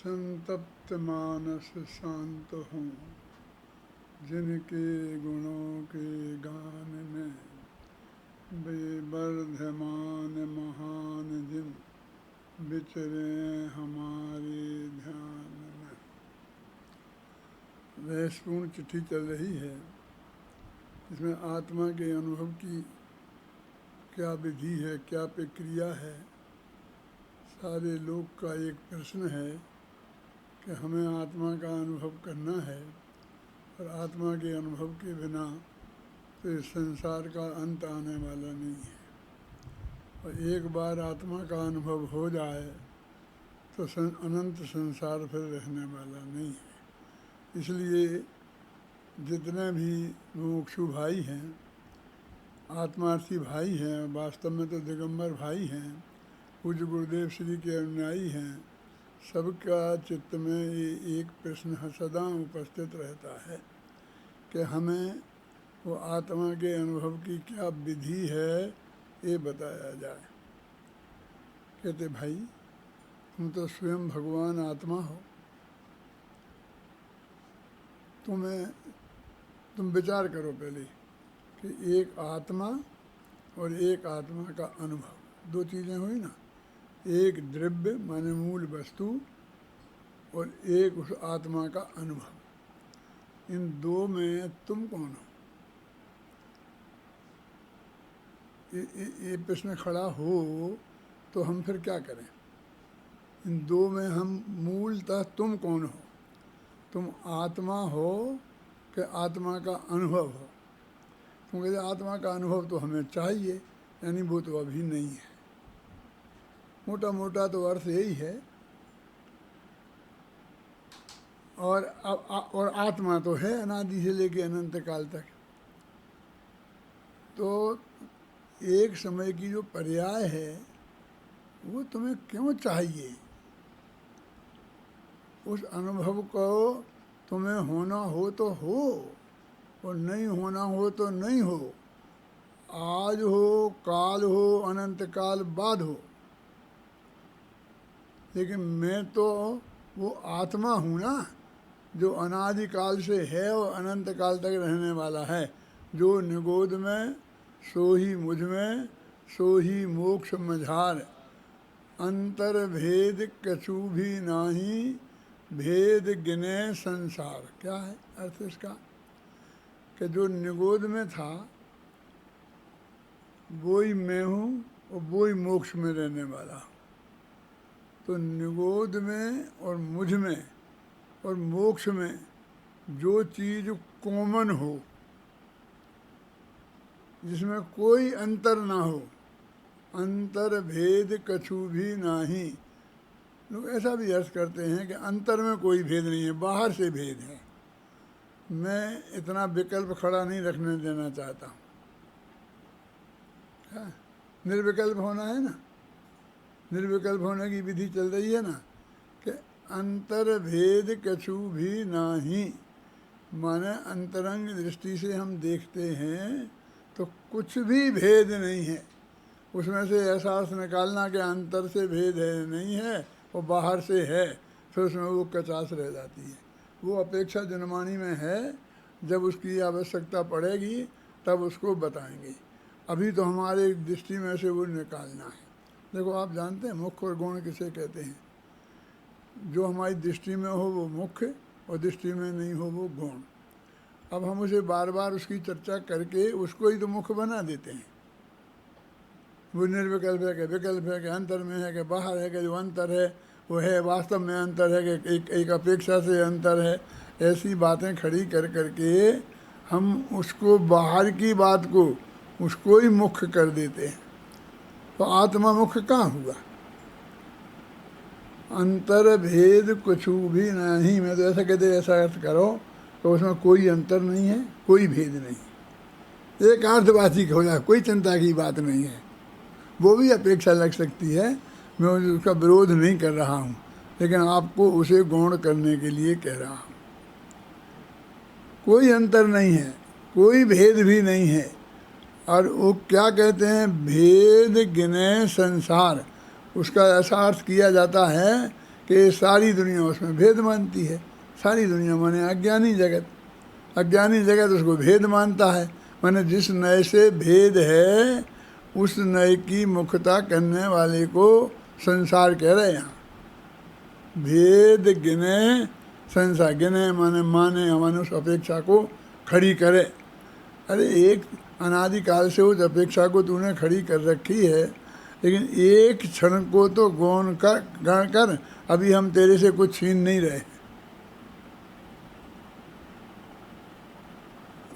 संतप्त मानस शांत हों, जिनके गुणों के गान में बेवर्धमान महान जिन विचरे हमारे ध्यान में। रहस्यपूर्ण चिट्ठी चल रही है, इसमें आत्मा के अनुभव की क्या विधि है, क्या प्रक्रिया है। सारे लोग का एक प्रश्न है कि हमें आत्मा का अनुभव करना है, और आत्मा के अनुभव के बिना तो इस संसार का अंत आने वाला नहीं है। और एक बार आत्मा का अनुभव हो जाए तो अनंत संसार फिर रहने वाला नहीं है। इसलिए जितने भी मुमुक्षु भाई हैं, आत्मार्थी भाई हैं, वास्तव में तो दिगंबर भाई हैं, पूज्य गुरुदेव श्री के अनुयायी हैं, सबका चित्त में ये एक प्रश्न सदा उपस्थित रहता है कि हमें वो आत्मा के अनुभव की क्या विधि है, ये बताया जाए। कहते भाई, तुम तो स्वयं भगवान आत्मा हो, तुम विचार करो पहले कि एक आत्मा और एक आत्मा का अनुभव, दो चीज़ें हुई ना। एक द्रव्य माने मूल वस्तु और एक उस आत्मा का अनुभव। इन दो में तुम कौन हो? ये प्रश्न खड़ा हो तो हम फिर क्या करें? इन दो में हम मूलतः तुम कौन हो? तुम आत्मा हो कि आत्मा का अनुभव हो? तुम कहते आत्मा का अनुभव तो हमें चाहिए, यानी वो तो अभी नहीं है। मोटा मोटा तो अर्थ यही है। और आत्मा तो है अनादि से लेके अनंत काल तक। तो एक समय की जो पर्याय है वो तुम्हें क्यों चाहिए? उस अनुभव को तुम्हें होना हो तो हो, और नहीं होना हो तो नहीं हो। आज हो, काल हो, अनंत काल बाद हो, लेकिन मैं तो वो आत्मा हूँ ना, जो अनादि काल से है और अनंत काल तक रहने वाला है। जो निगोद में सो ही मुझ में, सो ही मोक्ष मझार, अंतर भेद कछु भी नाही, भेद गिने संसार। क्या है अर्थ इसका? कि जो निगोद में था वो ही मैं हूँ और वो ही मोक्ष में रहने वाला हूँ। तो निगोद में और मुझ में और मोक्ष में जो चीज़ कॉमन हो, जिसमें कोई अंतर ना हो, अंतर भेद कछु भी नाही। लोग ऐसा भी अर्थ करते हैं कि अंतर में कोई भेद नहीं है, बाहर से भेद है। मैं इतना विकल्प खड़ा नहीं रखने देना चाहता हूँ। निर्विकल्प होना है ना, निर्विकल्प होने की विधि चल रही है ना, कि अंतर भेद कछु भी नाही, माने अंतरंग दृष्टि से हम देखते हैं तो कुछ भी भेद नहीं है। उसमें से ऐसा अर्थ निकालना कि अंतर से भेद है नहीं है और बाहर से है, फिर उसमें वो कचास रह जाती है। वो अपेक्षा जनमानी में है, जब उसकी आवश्यकता पड़ेगी तब उसको बताएंगे। अभी तो हमारे दृष्टि में से वो निकालना है। देखो, आप जानते हैं मुख्य और गौण किसे कहते हैं? जो हमारी दृष्टि में हो वो मुख्य, और दृष्टि में नहीं हो वो गौण। अब हम उसे बार बार उसकी चर्चा करके उसको ही तो मुख्य बना देते हैं। वो निर्विकल्प है कि विकल्प है कि अंतर में है कि बाहर है कि जो अंतर है वो है, वास्तव में अंतर है कि एक अपेक्षा से अंतर है। ऐसी बातें खड़ी कर करके हम उसको, बाहर की बात को, उसको ही मुख्य कर देते हैं। तो आत्मा मुख्य कहाँ हुआ? अंतर भेद कुछ भी नहीं। मैं तो ऐसा कहते, ऐसा अर्थ करो तो उसमें कोई अंतर नहीं है, कोई भेद नहीं। एक अर्थवाची हो जाए, कोई चिंता की बात नहीं है। वो भी अपेक्षा लग सकती है, मैं उसका विरोध नहीं कर रहा हूँ, लेकिन आपको उसे गौण करने के लिए कह रहा हूँ। कोई अंतर नहीं है, कोई भेद भी नहीं है। और वो क्या कहते हैं? भेद गिने संसार। उसका ऐसा अर्थ किया जाता है कि सारी दुनिया उसमें भेद मानती है। सारी दुनिया माने अज्ञानी जगत, अज्ञानी जगत उसको भेद मानता है। माने जिस नए से भेद है उस नए की मुख्यता करने वाले को संसार कह रहे हैं यहाँ। भेद गिने संसार, गिने माने माने मनुष्य अपेक्षा को खड़ी करे। अरे एक अनादिकाल से उस अपेक्षा को तूने खड़ी कर रखी है, लेकिन एक क्षण को तो गौण कर अभी हम तेरे से कुछ छीन नहीं रहे।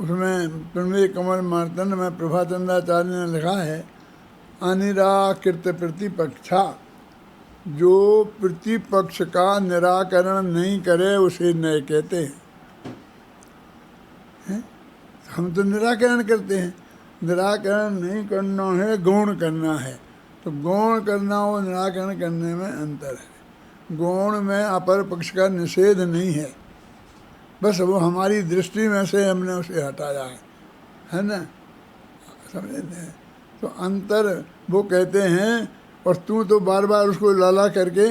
उसमें प्रमेय कमल मार्तंड में प्रभाचंद्राचार्य ने लिखा है, अनिराकृत प्रतिपक्षा, जो प्रतिपक्ष का निराकरण नहीं करे उसे नय कहते हैं। हम तो निराकरण करते हैं, निराकरण नहीं करना है, गौण करना है। तो गौण करना और निराकरण करने में अंतर है। गौण में अपर पक्ष का निषेध नहीं है, बस वो हमारी दृष्टि में से हमने उसे हटाया है ना, समझे? तो अंतर वो कहते हैं, और तू तो बार बार उसको लाला करके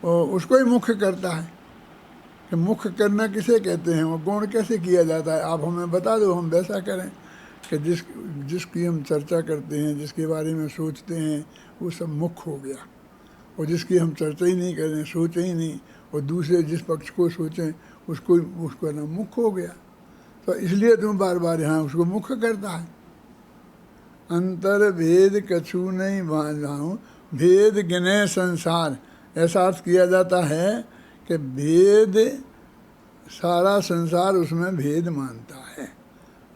उसको ही मुख्य करता है। कि मुख्य करना किसे कहते हैं, वो गौण कैसे किया जाता है, आप हमें बता दो, हम वैसा करें। कि जिसकी हम चर्चा करते हैं, जिसके बारे में सोचते हैं, वो सब मुख्य हो गया। और जिसकी हम चर्चा ही नहीं करें, सोचें ही नहीं, और दूसरे जिस पक्ष को सोचें उसको ना मुख्य हो गया। तो इसलिए तुम बार बार यहाँ उसको मुख्य करता है। अंतर भेद कछु नहीं बांधाऊँ, भेद गिने संसार, ऐसा अर्थ किया जाता है कि भेद, सारा संसार उसमें भेद मानता है।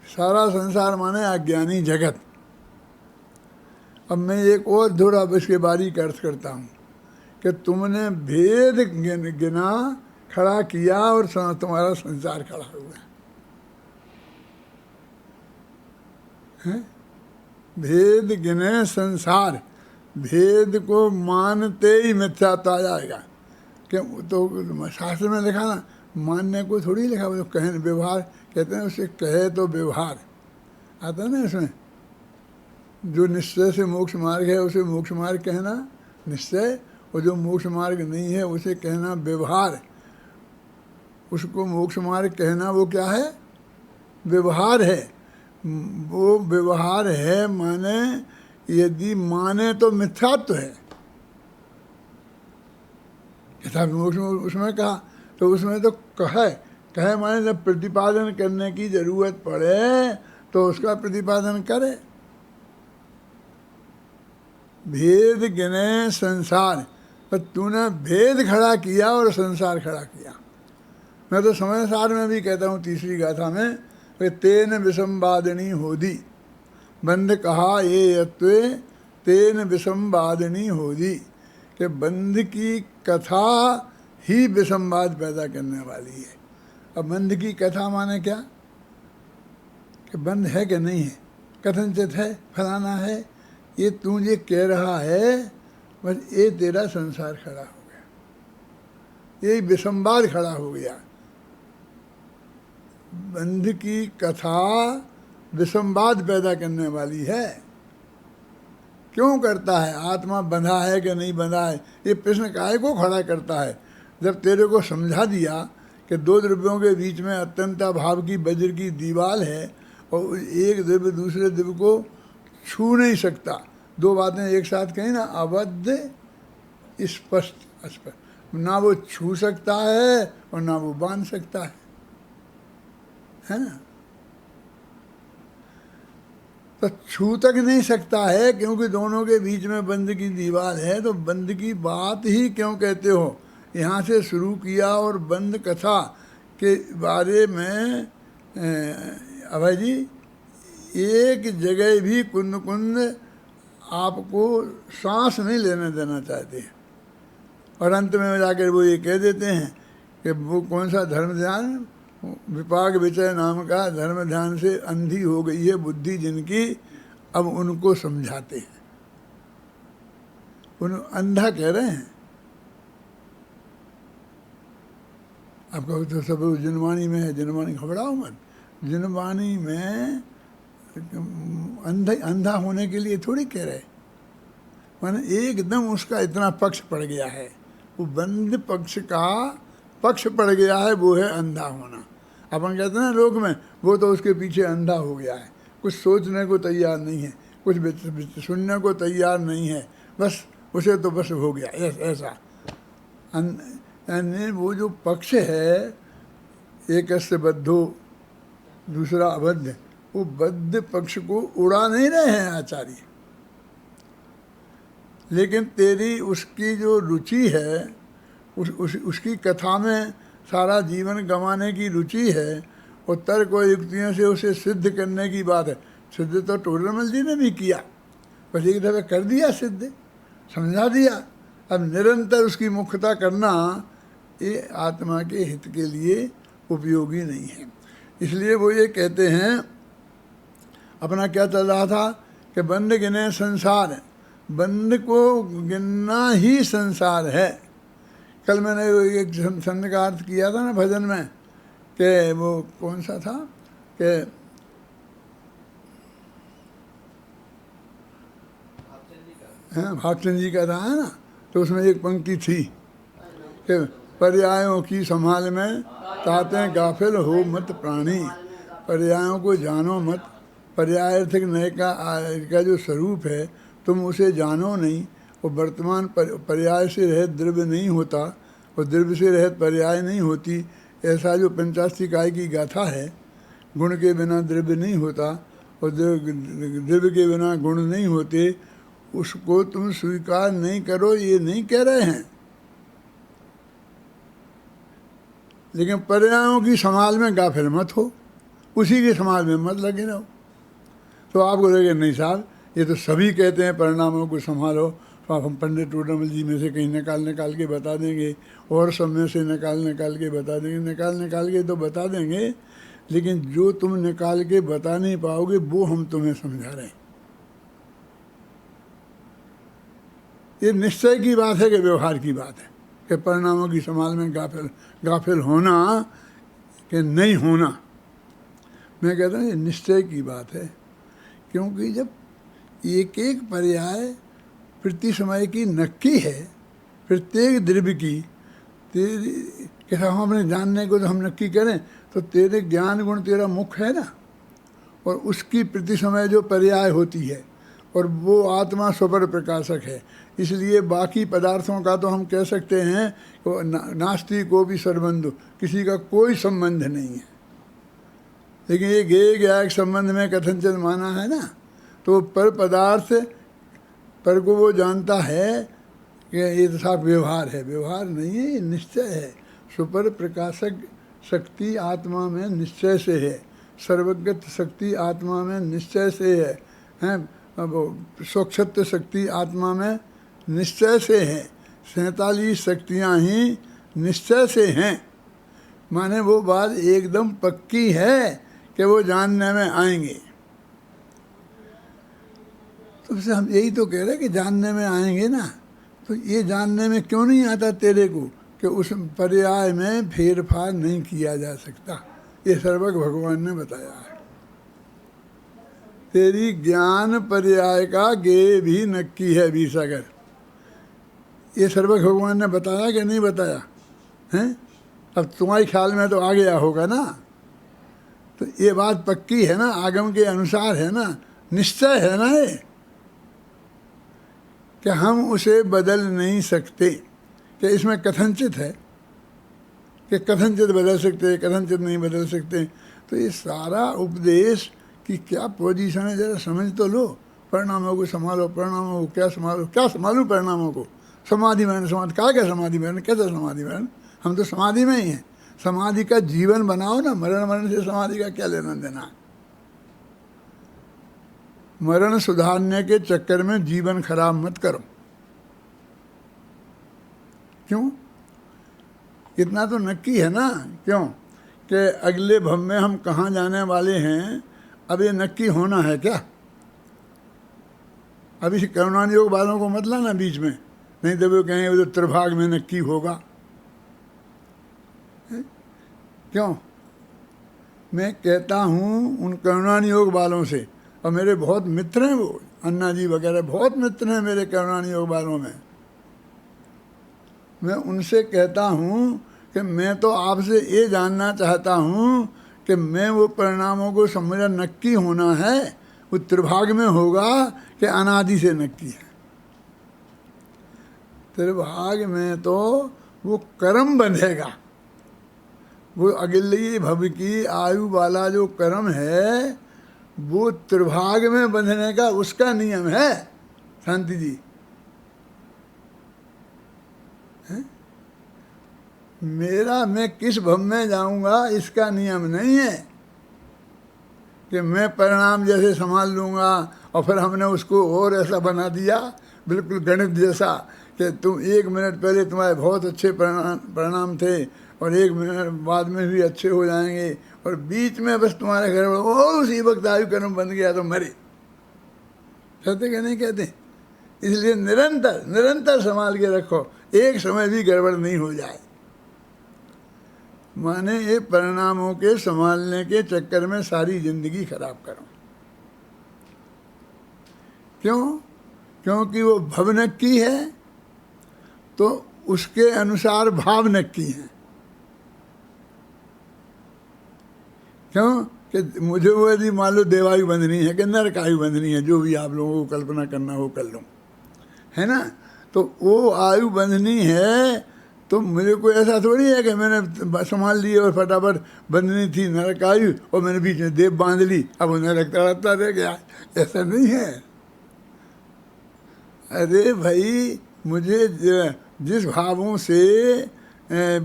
सारा संसार माने अज्ञानी जगत। अब मैं एक और थोड़ा इसके बारीक अर्थ करता हूँ कि तुमने भेद गिना, खड़ा किया, और तुम्हारा संसार खड़ा हुआ है। भेद गिने संसार, भेद को मानते ही मिथ्यात्व आ जाएगा। कि तो शास्त्र में लिखा ना, मानने को थोड़ी लिखा, वो कहे व्यवहार कहते हैं, उसे कहे तो व्यवहार आता है ना इसमें। जो निश्चय से मोक्ष मार्ग है उसे मोक्ष मार्ग कहना निश्चय, और जो मोक्ष मार्ग नहीं है उसे कहना व्यवहार। उसको मोक्ष मार्ग कहना वो क्या है, व्यवहार है। वो व्यवहार है, माने यदि माने तो मिथ्यात्व है। किताब मोक्ष उसमें कहा, तो उसमें तो कहे माने जब प्रतिपादन करने की जरूरत पड़े तो उसका प्रतिपादन करे। भेद गिने संसार, पर तूने भेद खड़ा किया और संसार खड़ा किया। मैं तो समय सार में भी कहता हूँ, तीसरी गाथा में, तेन विसंवादिनी होदी, बंध कहा ये यत्वे तेन विसंवादिनी होदी। कि बंध की कथा ही विसंवाद पैदा करने वाली है। अब बंध की कथा माने क्या, कि बंध है कि नहीं है, कथनचित है, फलाना है, ये तू ये कह रहा है, बस ये तेरा संसार खड़ा हो गया, यही विसंवाद खड़ा हो गया। बंध की कथा विसंवाद पैदा करने वाली है। क्यों करता है, आत्मा बंधा है कि नहीं बंधा है, ये प्रश्न काहे को खड़ा करता है। जब तेरे को समझा दिया कि दो द्रव्यों के बीच में अत्यंता भाव की वज्र की दीवार है, और एक द्रव्य दूसरे द्रव्य को छू नहीं सकता, दो बातें एक साथ कहीं ना, अबद्ध स्पष्ट, ना वो छू सकता है और ना वो बांध सकता है ना। तो छू तक नहीं सकता है, क्योंकि दोनों के बीच में बंद की दीवार है। तो बंद की बात ही क्यों कहते हो, यहाँ से शुरू किया। और बंद कथा के बारे में अभय जी एक जगह भी कुंद कुंद आपको सांस नहीं लेने देना चाहते हैं। और अंत में जाकर वो ये कह देते हैं कि वो कौन सा धर्म ध्यान, विपाक विचय नाम का धर्म ध्यान से अंधी हो गई है बुद्धि जिनकी, अब उनको समझाते हैं। उन अंधा कह रहे हैं। आपका तो सब जिनवाणी में है, जिनवाणी घबराओ मत। जिनवाणी में अंधा होने के लिए थोड़ी कह रहे, माने एकदम उसका इतना पक्ष पड़ गया है, वो बंद पक्ष का पक्ष पड़ गया है, वो है अंधा होना। अपन कहते हैं ना लोक में, वो तो उसके पीछे अंधा हो गया है, कुछ सोचने को तैयार नहीं है, कुछ सुनने को तैयार नहीं है, बस उसे तो बस हो गया ऐसा। यानी वो जो पक्ष है, एक से बद्धो दूसरा अबद्ध, वो बद्ध पक्ष को उड़ा नहीं रहे हैं आचार्य, लेकिन तेरी उसकी जो रुचि है, उसकी कथा में सारा जीवन गंवाने की रुचि है, और तर्क और युक्तियों से उसे सिद्ध करने की बात है। सिद्ध तो टोडरमल जी ने भी किया, बस एक दफ़े कर दिया सिद्ध, समझा दिया। अब निरंतर उसकी मुख्यता करना ये आत्मा के हित के लिए उपयोगी नहीं है। इसलिए वो ये कहते हैं, अपना क्या चल रहा था कि बंद गिने संसार, बंद को गिनना ही संसार है। कल मैंने एक छंद का अर्थ किया था ना भजन में, कि वो कौन सा था कि भागचंद जी का था, है ना, तो उसमें एक पंक्ति थी कि पर्यायों की संभाल में ताते गाफिल हो मत प्राणी, पर्यायों को जानो मत। पर्यायर्थिक नय का जो स्वरूप है तुम उसे जानो नहीं, और वर्तमान पर्याय से रहित द्रव्य नहीं होता, और द्रव्य से रहित पर्याय नहीं होती। ऐसा जो पंचाशी काय की गाथा है, गुण के बिना द्रव्य नहीं होता और द्रव्य के बिना गुण नहीं होते, उसको तुम स्वीकार नहीं करो, ये नहीं कह रहे हैं। लेकिन पर्यायों की संभाल में गाफिल मत हो, उसी के संभाल में मत लगे रहो। तो आपको लगे नहीं साहब, ये तो सभी कहते हैं परिणामों को संभालो, तो आप हम पंडित टोडरमल जी में से कहीं निकाल के बता देंगे, और सब में से निकाल के बता देंगे, निकाल के तो बता देंगे, लेकिन जो तुम निकाल के बता नहीं पाओगे वो हम तुम्हें समझा रहे हैं। ये निश्चय की बात है कि व्यवहार की बात है, कि परिणामों की संभाल में गाफिल होना कि नहीं होना। मैं कहता हूँ ये निश्चय की बात है, क्योंकि जब एक एक पर्याय प्रति समय की नक्की है, प्रत्येक द्रव्य की तेरी कि हम अपने जानने को तो हम नक्की करें, तो तेरे ज्ञान गुण तेरा मुख है ना, और उसकी प्रति समय जो पर्याय होती है, और वो आत्मा स्वपर प्रकाशक है। इसलिए बाकी पदार्थों का तो हम कह सकते हैं नास्ति को भी सर्वबंधु, किसी का कोई संबंध नहीं है, लेकिन ये गेय ज्ञायक संबंध में कथनचंद माना है ना, तो पर पदार्थ पर को वो जानता है कि ये तो साफ व्यवहार है, व्यवहार नहीं है, ये निश्चय है। सुपर प्रकाशक शक्ति आत्मा में निश्चय से है, सर्वगत शक्ति आत्मा में निश्चय से है, हैं स्वच्छत्व शक्ति आत्मा में निश्चय से है, 47 शक्तियाँ ही निश्चय से हैं। माने वो बात एकदम पक्की है कि वो जानने में आएंगे। तो उससे हम यही तो कह रहे हैं कि जानने में आएंगे ना, तो ये जानने में क्यों नहीं आता तेरे को कि उस पर्याय में फेरफार नहीं किया जा सकता। ये सर्वज्ञ भगवान ने बताया है। तेरी ज्ञान पर्याय का गे भी नक्की है बीसागर, ये सर्वज्ञ भगवान ने बताया कि नहीं बताया हैं? अब तुम्हारे ख्याल में तो आ गया होगा ना, तो ये बात पक्की है ना, आगम के अनुसार है ना, निश्चय है ना ये कि हम उसे बदल नहीं सकते, कि इसमें कथनचित है कि कथनचित बदल सकते, कथनचित नहीं बदल सकते। तो ये सारा उपदेश की क्या पोजीशन है जरा समझ तो लो। परिणामों को संभालो, परिणामों को क्या संभालो, क्या संभालूं परिणामों को, समाधि में समाधि का क्या समाधि में, कैसे समाधि में, हम तो समाधि में ही हैं। समाधि का जीवन बनाओ ना, मरण से समाधि का क्या लेना देना। मरण सुधारने के चक्कर में जीवन खराब मत करो। क्यों? इतना तो नक्की है ना, क्यों कि अगले भव में हम कहाँ जाने वाले हैं, अब ये नक्की होना है क्या? अब इस करुणान योग वालों को मत लाना बीच में, नहीं तो वो कहेंगे वो तो त्रिभाग में नक्की होगा। क्यों? मैं कहता हूँ उन करुणान योग वालों से, और मेरे बहुत मित्र हैं वो, अन्ना जी वगैरह बहुत मित्र हैं मेरे करुणान योग वालों में। मैं उनसे कहता हूँ कि मैं तो आपसे ये जानना चाहता हूँ कि मैं वो परिणामों को समझा नक्की होना है, वो त्रिभाग में होगा कि अनादि से नक्की है। त्रिभाग में तो वो कर्म बंधेगा, वो अगली भव की आयु वाला जो कर्म है वो त्रिभाग में बंधने का उसका नियम है। शांति जी, मेरा मैं किस भव में जाऊंगा इसका नियम नहीं है कि मैं परिणाम जैसे संभाल लूँगा और फिर हमने उसको और ऐसा बना दिया बिल्कुल गणित जैसा कि तुम 1 मिनट पहले तुम्हारे बहुत अच्छे परिणाम थे और 1 मिनट बाद में भी अच्छे हो जाएंगे और बीच में बस तुम्हारे घर में और उसी वक्त आयु कर्म बन गया तो मरे। कहते कि नहीं कहते? इसलिए निरंतर निरंतर संभाल के रखो, एक समय भी गड़बड़ नहीं हो जाए। माने ये परिणामों के संभालने के चक्कर में सारी जिंदगी खराब करो। क्यों? क्योंकि वो भव नक्की है तो उसके अनुसार भाव नक्की है। क्यों? कि मुझे वो यदि मान लो देवायु बंधनी है कि नरक आयु बंधनी है, जो भी आप लोगों को कल्पना करना हो कर लो, है ना? तो वो आयु बंधनी है तो मुझे कोई ऐसा थोड़ी है कि मैंने संभाल ली और फटाफट बंधनी थी नरक आयु और मैंने बीच में देव बांध ली, अब वो नरक तड़पता रह गया। ऐसा नहीं है। अरे भाई, मुझे जिस भावों से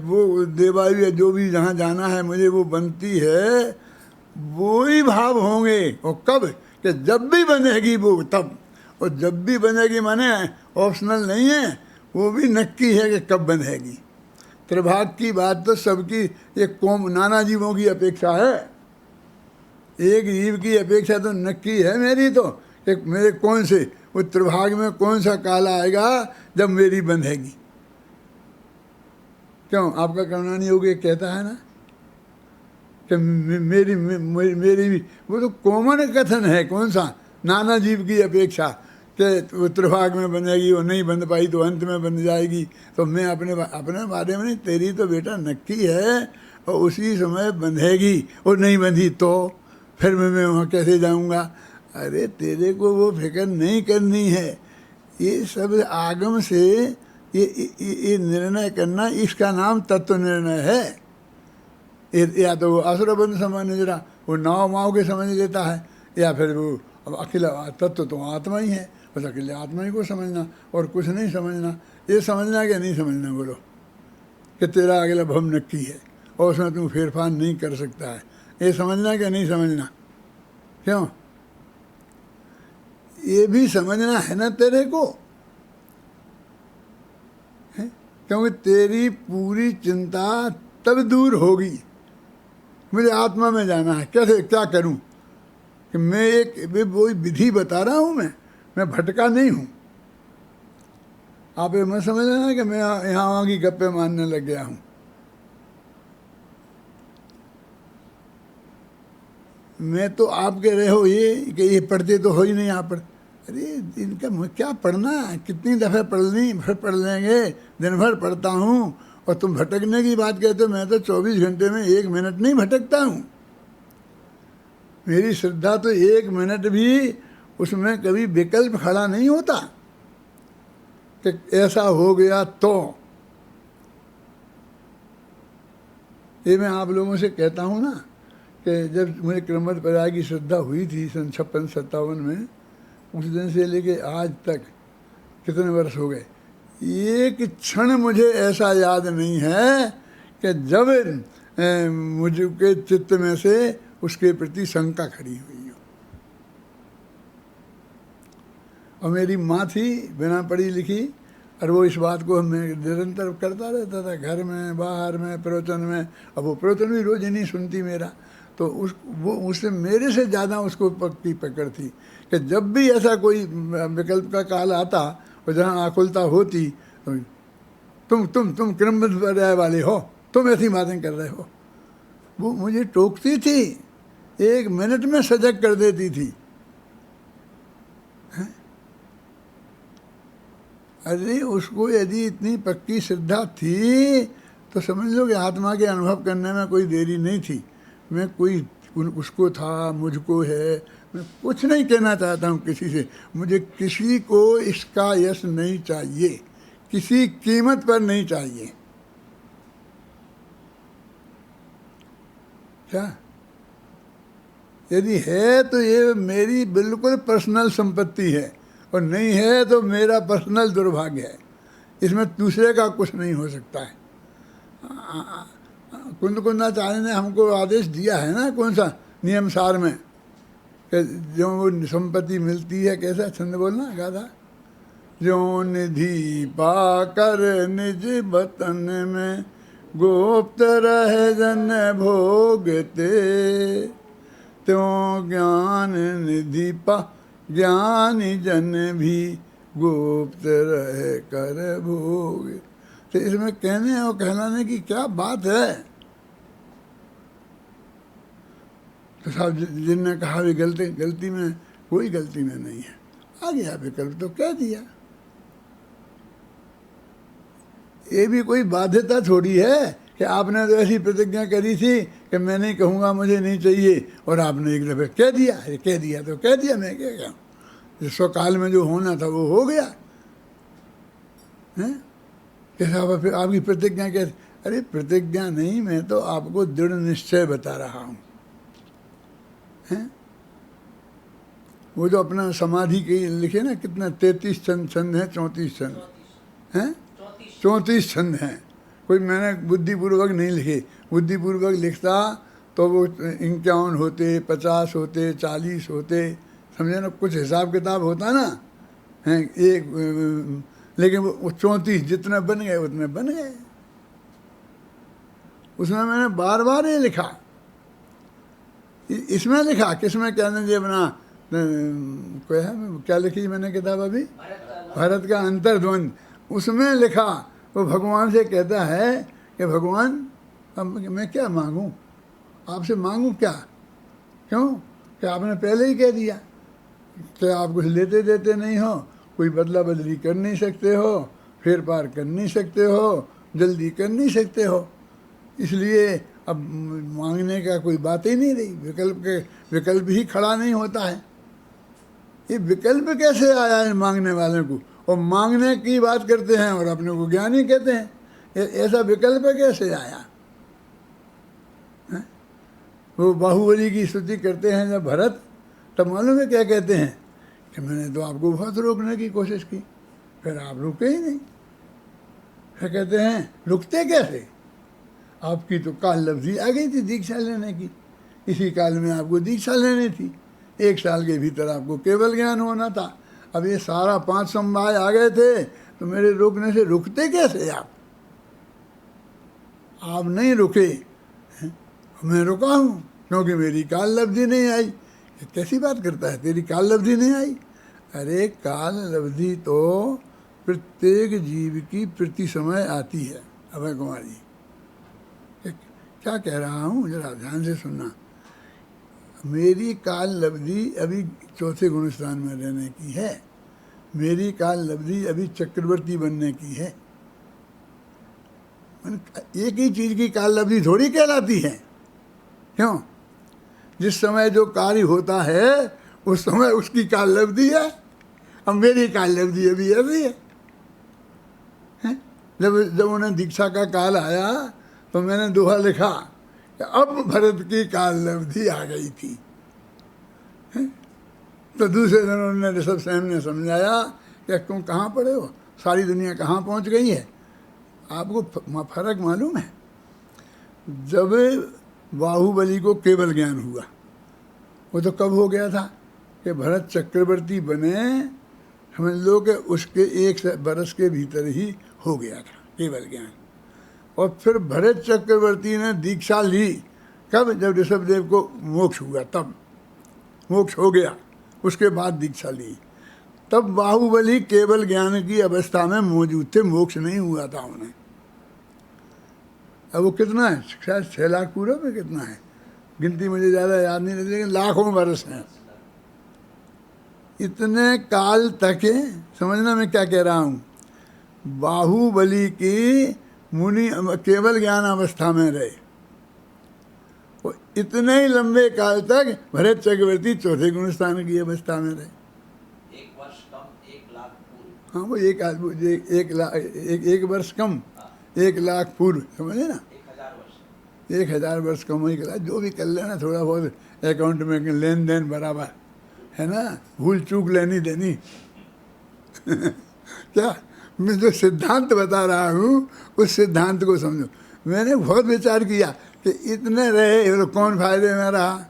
वो देवायु या जो भी जहाँ जाना है मुझे वो बनती है, वो ही भाव होंगे। और कब? कि जब भी बनेगी वो तब। और जब भी बनेगी माने ऑप्शनल नहीं है, वो भी नक्की है कि कब बनेगी। त्रिभाग की बात तो सबकी, एक कौम नाना जीवों की अपेक्षा है, एक जीव की अपेक्षा तो नक्की है मेरी तो कि मेरे कौन से वो त्रिभाग में कौन सा काल आएगा जब मेरी बंधेगी। क्यों? आपका करुणानी योग कहता है ना कि मेरी भी, वो तो कॉमन कथन है। कौन सा? नाना जीव की अपेक्षा कि वो त्रिभाग में बनेगी, वो नहीं बंध पाई तो अंत में बन जाएगी। तो मैं अपने बारे में नहीं, तेरी तो बेटा नक्की है और उसी समय बंधेगी, और नहीं बंधी तो फिर मैं वहाँ कैसे जाऊँगा? अरे तेरे को वो फिक्र नहीं करनी है। ये सब आगम से ये निर्णय करना, इसका नाम तत्व निर्णय है। या तो वो असुरबंध समझ जरा, वो नाव माव के समझ लेता है, या फिर वो अब अकेला तत्व तो आत्मा ही है, बस अकेले आत्मा ही को समझना और कुछ नहीं समझना। ये समझना कि नहीं समझना? बोलो कि तेरा अगला भव नक्की है और उसमें तुम फेरफार नहीं कर सकता है। ये समझना कि नहीं समझना? क्यों? ये भी समझना है ना तेरे को, है? क्योंकि तेरी पूरी चिंता तब दूर होगी, मुझे आत्मा में जाना है, कैसे क्या करूं? कि मैं वही विधि बता रहा हूं, मैं भटका नहीं हूं। आप ये मत समझ लेना कि मैं यहाँ वहाँ की गप्पे मारने लग गया हूं। मैं तो आप कह रहे हो ये कि ये पढ़ते तो हो ही नहीं यहाँ पर। अरे इनका क्या पढ़ना, कितनी दफ़े पढ़ लेंगे, दिन भर पढ़ता हूँ। और तुम भटकने की बात कहते हो, मैं तो 24 घंटे में 1 मिनट नहीं भटकता हूँ। मेरी श्रद्धा तो 1 मिनट भी उसमें कभी विकल्प खड़ा नहीं होता कि ऐसा हो गया तो। ये मैं आप लोगों से कहता हूँ ना कि जब मुझे क्रमवत पर्याय की श्रद्धा हुई थी सन 56-57 में, उस दिन से लेके आज तक कितने वर्ष हो गए, एक क्षण मुझे ऐसा याद नहीं है कि जब मुझके चित्त में से उसके प्रति शंका खड़ी हुई हो। और मेरी माँ थी बिना पढ़ी लिखी, और वो इस बात को मैं निरंतर करता रहता था, घर में बाहर में प्रवचन में। अब वो प्रवचन भी रोज ही नहीं सुनती मेरा, तो वो उससे मेरे से ज़्यादा उसको पक्की पकड़ थी कि जब भी ऐसा कोई विकल्प का काल आता और जहाँ आकुलता होती, तुम क्रमबद्ध पर्याय वाले हो, तुम ऐसी बातें कर रहे हो। वो मुझे टोकती थी, 1 मिनट में सजग कर देती थी। अरे उसको यदि इतनी पक्की श्रद्धा थी तो समझ लो कि आत्मा के अनुभव करने में कोई देरी नहीं थी। मैं कोई उसको था, मुझको है, मैं कुछ नहीं कहना चाहता हूँ किसी से। मुझे किसी को इसका यश नहीं चाहिए, किसी कीमत पर नहीं चाहिए। क्या यदि है तो ये मेरी बिल्कुल पर्सनल संपत्ति है, और नहीं है तो मेरा पर्सनल दुर्भाग्य है। इसमें दूसरे का कुछ नहीं हो सकता है। कुंदकुंदाचार्य ने हमको आदेश दिया है ना, कौन सा नियम सार में, कि जो वो संपत्ति मिलती है, कैसा छंद बोलना गाधा, जो निधि पाकर निज बतन में गुप्त रहे जन भोगते, त्यों ज्ञान निधि पा ज्ञानी जन भी गुप्त रहे कर भोग। तो इसमें कहने और कहलाने की क्या बात है। तो साहब जिनने कहा भी गलती में, कोई गलती में नहीं है। आ गया विकल्प तो कह दिया। ये भी कोई बाध्यता थोड़ी है कि आपने तो ऐसी प्रतिज्ञा करी थी कि मैं नहीं कहूँगा, मुझे नहीं चाहिए, और आपने एक दफे कह दिया। अरे कह दिया तो कह दिया, मैं क्या कहूँ। जिस स्वकाल में जो होना था वो हो गया है। कैसा फिर आपकी प्रतिज्ञा कैसे? अरे प्रतिज्ञा नहीं, मैं तो आपको दृढ़ निश्चय बता रहा हूँ। वो जो अपना समाधि के लिखे ना, कितना 33 छंद है, 34 छंद हैं, 34 छंद हैं। कोई मैंने बुद्धिपूर्वक नहीं लिखे। बुद्धिपूर्वक लिखता तो वो 51 होते, 50 होते, 40 होते, समझे ना, कुछ हिसाब किताब होता ना हैं एक। लेकिन वो 34 जितने बन गए उतने बन गए। उसमें मैंने बार बार ये लिखा। इसमें लिखा, किसमें क्या नहीं अपना कोई है, क्या लिखी मैंने किताब अभी, भारत का अंतर्द्वंद। उसमें लिखा, वो भगवान से कहता है कि भगवान अब मैं क्या मांगूं, आपसे मांगूं क्या, क्यों कि आपने पहले ही कह दिया कि आप कुछ लेते देते नहीं हो, कोई बदला बदली कर नहीं सकते हो, फेर पार कर नहीं सकते हो, जल्दी कर नहीं सकते हो, इसलिए अब मांगने का कोई बात ही नहीं रही। विकल्प ही खड़ा नहीं होता है। ये विकल्प कैसे आया इन मांगने वाले को, और मांगने की बात करते हैं और अपने को ज्ञानी कहते हैं। ऐसा विकल्प कैसे आया है? वो बाहुबली की स्तुति करते हैं जब भरत, तब मालूम है क्या कहते हैं कि मैंने तो आपको बहुत रोकने की कोशिश की, फिर आप रुके ही नहीं। फिर कहते हैं रुकते कैसे, आपकी तो काल लब्धि आ गई थी दीक्षा लेने की, इसी काल में आपको दीक्षा लेनी थी, 1 साल के भीतर आपको केवल ज्ञान होना था। अब ये सारा 5 समवाय आ गए थे, तो मेरे रोकने से रुकते कैसे आप नहीं रुके। मैं रुका हूँ क्योंकि मेरी काल लब्धि नहीं आई। कैसी बात करता है, तेरी काल लब्धि नहीं आई? अरे काल लब्धि तो प्रत्येक जीव की प्रति समय आती है। अभय कुमार जी क्या कह रहा हूँ, जरा ध्यान से सुनना। मेरी काल लब्धि अभी 4थे गुणस्थान में रहने की है, मेरी काल लब्धि अभी चक्रवर्ती बनने की है। एक ही चीज की काल लब्धि थोड़ी कहलाती है। क्यों? जिस समय जो कार्य होता है उस समय उसकी काल लब्धि है। अब मेरी काल लब्धि अभी ऐसी है। जब उन्हें दीक्षा का काल आया तो मैंने दोहा लिखा कि अब भरत की काल लब्धि आ गई थी। तो दूसरे दिन उन्होंने ऋषभ सेन ने समझाया कि तुम कहाँ पड़े हो, सारी दुनिया कहाँ पहुँच गई है। आपको फर्क मालूम है? जब बाहुबली को केवल ज्ञान हुआ, वो तो कब हो गया था कि भरत चक्रवर्ती बने, समझ लो कि उसके 1 बरस के भीतर ही हो गया था केवल ज्ञान। और फिर भरत चक्रवर्ती ने दीक्षा ली कब? जब ऋषभदेव को मोक्ष हुआ, तब मोक्ष हो गया, उसके बाद दीक्षा ली। तब बाहुबली केवल ज्ञान की अवस्था में मौजूद थे, मोक्ष नहीं हुआ था उन्हें। अब वो कितना है, शायद 6 लाख पूरा में कितना है, गिनती मुझे ज़्यादा याद नहीं रहती, लेकिन लाखों वर्ष हैं। इतने काल तक है, समझना मैं क्या कह रहा हूँ, बाहुबली की मुनि केवल ज्ञान अवस्था में रहे। वो इतने ही लंबे काल तक भरत चक्रवर्ती चौथे गुण स्थान की अवस्था में रहे। 1 वर्ष कम 1 लाख पूर्व। हाँ, वो एक वर्ष कम 1 लाख पूर्व, समझे ना, 1000 वर्ष। 1000 वर्ष कम, 1 लाख, जो भी कर लेना, थोड़ा बहुत अकाउंट में लेन देन बराबर है ना, भूल चूक लेनी देनी क्या, मैं जो सिद्धांत बता रहा हूँ उस सिद्धांत को समझो। मैंने बहुत विचार किया कि इतने रहे, ये लोग कौन फायदे में रहा,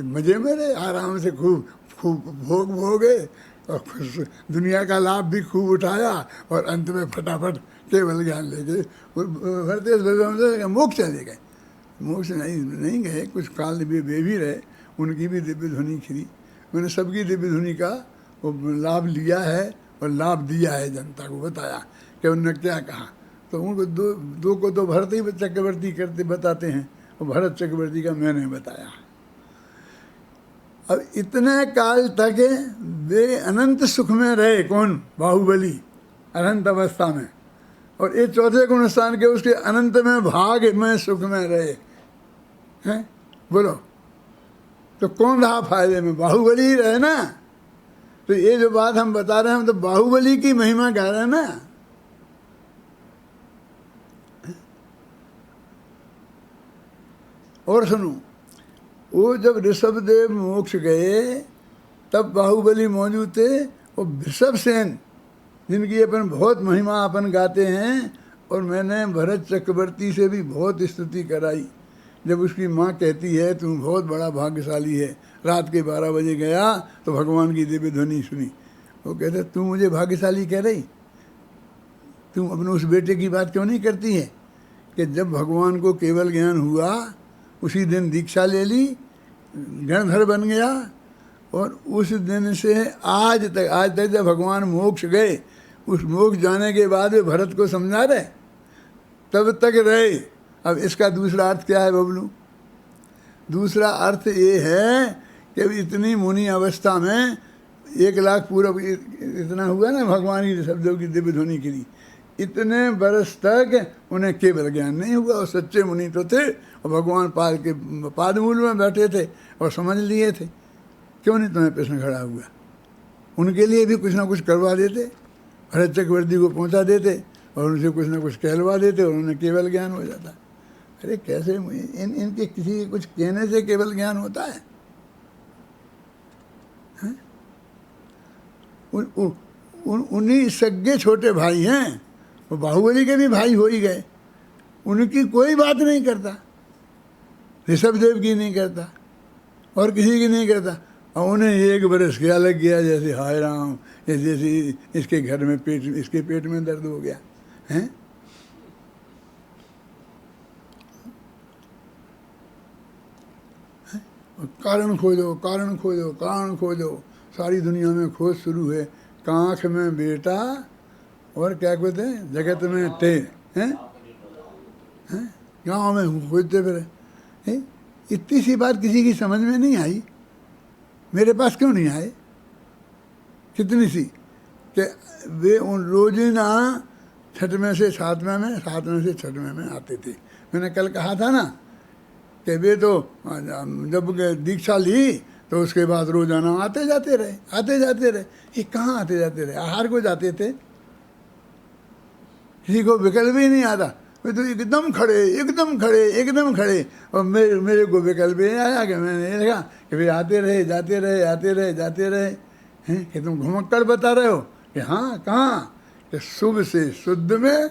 मजे में रहे, आराम से खूब खूब भोग भोगे और दुनिया का लाभ भी खूब उठाया और अंत में फटाफट केवल ज्ञान ले गए, मोक्ष चले गए। मोक्ष नहीं गए, कुछ काल वे भी रहे, उनकी भी दिव्य ध्वनि खिली। मैंने सबकी दिव्य ध्वनि का वो लाभ लिया है और लाभ दिया है, जनता को बताया कि उन्होंने क्या कहा। तो उनको दो को तो भरत ही चक्रवर्ती करते बताते हैं, और भरत चक्रवर्ती का मैंने बताया। अब इतने काल तक वे अनंत सुख में रहे, कौन, बाहुबली, अनंत अवस्था में, और ये चौथे गुण स्थान के उसके अनंत में भाग में सुख में रहे हैं। बोलो, तो कौन रहा फायदे में, बाहुबली ही रहे ना। तो ये जो बात हम बता रहे हैं, हम तो बाहुबली की महिमा गा रहे हैं ना। और सुनो, वो जब ऋषभदेव मोक्ष गए तब बाहुबली मौजूद थे, और ऋषभसेन जिनकी अपन बहुत महिमा अपन गाते हैं, और मैंने भरत चक्रवर्ती से भी बहुत स्तुति कराई। जब उसकी माँ कहती है तुम बहुत बड़ा भाग्यशाली है, रात के 12 बजे गया तो भगवान की दिव्य ध्वनि सुनी। वो कहते तू मुझे भाग्यशाली कह रही, तुम अपने उस बेटे की बात क्यों नहीं करती है कि जब भगवान को केवल ज्ञान हुआ उसी दिन दीक्षा ले ली, गणधर बन गया, और उस दिन से आज तक जब भगवान मोक्ष गए, उस मोक्ष जाने के बाद वे भरत को समझा रहे, तब तक रहे। अब इसका दूसरा अर्थ क्या है बबलू? दूसरा अर्थ ये है कि इतनी मुनि अवस्था में 1 लाख पूरा इतना हुआ ना भगवान की शब्दों की दिव्य ध्वनि के लिए, इतने बरस तक उन्हें केवल ज्ञान नहीं हुआ। और सच्चे मुनि तो थे, और भगवान के पादमूल में बैठे थे और समझ लिए थे। क्यों नहीं तुम्हें प्रश्न खड़ा हुआ? उनके लिए भी कुछ ना कुछ करवा देते, भरत चक्रवर्ती को पहुंचा देते और उनसे कुछ ना कुछ कहलवा देते, और उन्हें केवल ज्ञान हो जाता। अरे कैसे इनके किसी के कुछ कहने से केवल ज्ञान होता है? उन्हीं सगे छोटे भाई हैं, वो बाहुबली के भी भाई हो ही गए, उनकी कोई बात नहीं करता, ऋषभदेव की नहीं करता और किसी की नहीं करता। और उन्हें 1 बरस क्या लग गया, जैसे हाय राम, जैसे इसके घर में इसके पेट में दर्द हो गया है। कारण खोजो, कारण खोजो, कारण खोजो, सारी दुनिया में खोज शुरू है। कांख में बेटा और क्या कहते हैं, जगत में ते हैं, गाँव में खोजते फिर। इतनी सी बात किसी की समझ में नहीं आई, मेरे पास क्यों नहीं आए? कितनी सी कि वे उन रोजिना 6वें से 7वें में, 7वें से 6वें में आते थे। मैंने कल कहा था ना कि वे तो जब दीक्षा ली तो उसके बाद रोजाना आते जाते रहे, आते जाते रहे। ये कहाँ आते जाते रहे? आहार को जाते थे, किसी को विकल्प ही नहीं आता। वे तो एकदम खड़े, एकदम खड़े, एकदम खड़े। और मेरे को विकल्प ही आया कि मैंने ये देखा कि वे आते रहे, जाते रहे, आते रहे, जाते रहे हैं। कि तुम घुमक्कड़ बता रहे हो कि हाँ, कहाँ, कि शुभ से शुद्ध में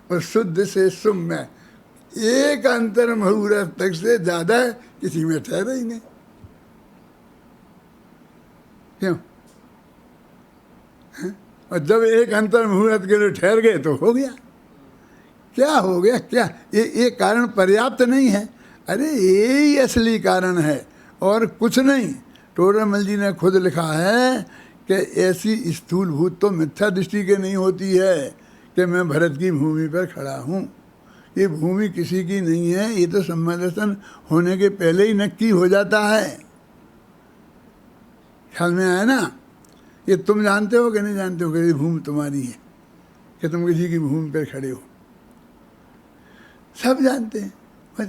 और शुद्ध से शुभ में एक अंतर मुहूर्त तक से ज्यादा किसी में ठहरा ही नहीं। क्यों? और जब एक अंतर मुहूर्त के लिए ठहर गए तो हो गया। क्या हो गया? क्या ये कारण पर्याप्त नहीं है? अरे यही असली कारण है और कुछ नहीं। टोडरमल जी ने खुद लिखा है कि ऐसी स्थूलभूत तो मिथ्या दृष्टि के नहीं होती है कि मैं भरत की भूमि पर खड़ा हूँ। ये भूमि किसी की नहीं है, ये तो सम्मेलन होने के पहले ही नक्की हो जाता है। ख्याल में आया ना? ये तुम जानते हो कि नहीं जानते हो कि ये भूमि तुम्हारी है? कि तुम किसी की भूमि पर खड़े हो। सब जानते हैं, बस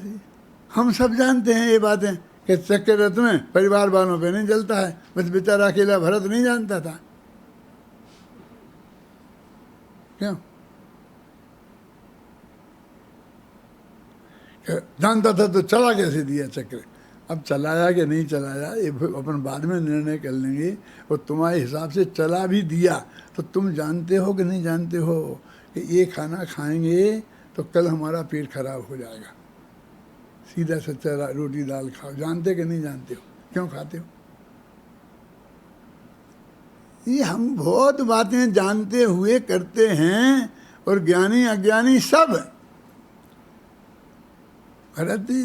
हम सब जानते हैं ये बातें कि चक्र रथ में परिवार वालों पे नहीं चलता है। बस बेचारा अकेला भरत नहीं जानता था। क्यों? जानता था तो चला कैसे दिया चक्र। अब चलाया कि नहीं चलाया ये अपन बाद में निर्णय कर लेंगे। और तुम्हारे हिसाब से चला भी दिया तो तुम जानते हो कि नहीं जानते हो कि ये खाना खाएंगे तो कल हमारा पेट खराब हो जाएगा। सीधा सच्चा रोटी दाल खाओ, जानते कि नहीं जानते हो? क्यों खाते हो? ये हम बहुत बातें जानते हुए करते हैं और ज्ञानी अज्ञानी सब। भरत जी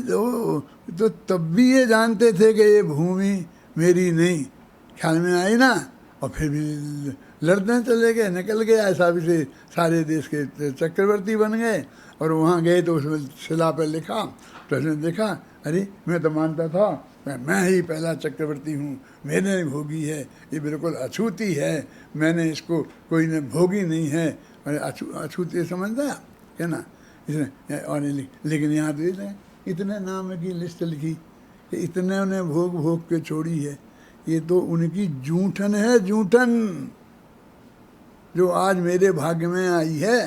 तो तब भी ये जानते थे कि ये भूमि मेरी नहीं, ख्याल में आई ना, और फिर भी लड़ने चले गए, निकल गए। ऐसा भी से सारे देश के चक्रवर्ती बन गए। और वहाँ गए तो उसमें शिला पर लिखा तो उसने देखा, अरे मैं तो मानता था मैं ही पहला चक्रवर्ती हूँ, मैंने भोगी है, ये बिल्कुल अछूती है, मैंने इसको कोई ने भोगी नहीं है। अरे अछूती समझता है ना इसने। और लेकिन यहाँ तो इतने नाम की लिस्ट लिखी कि इतने उन्हें भोग भोग के छोड़ी है। ये तो उनकी जूठन है, जूठन जो आज मेरे भाग्य में आई है।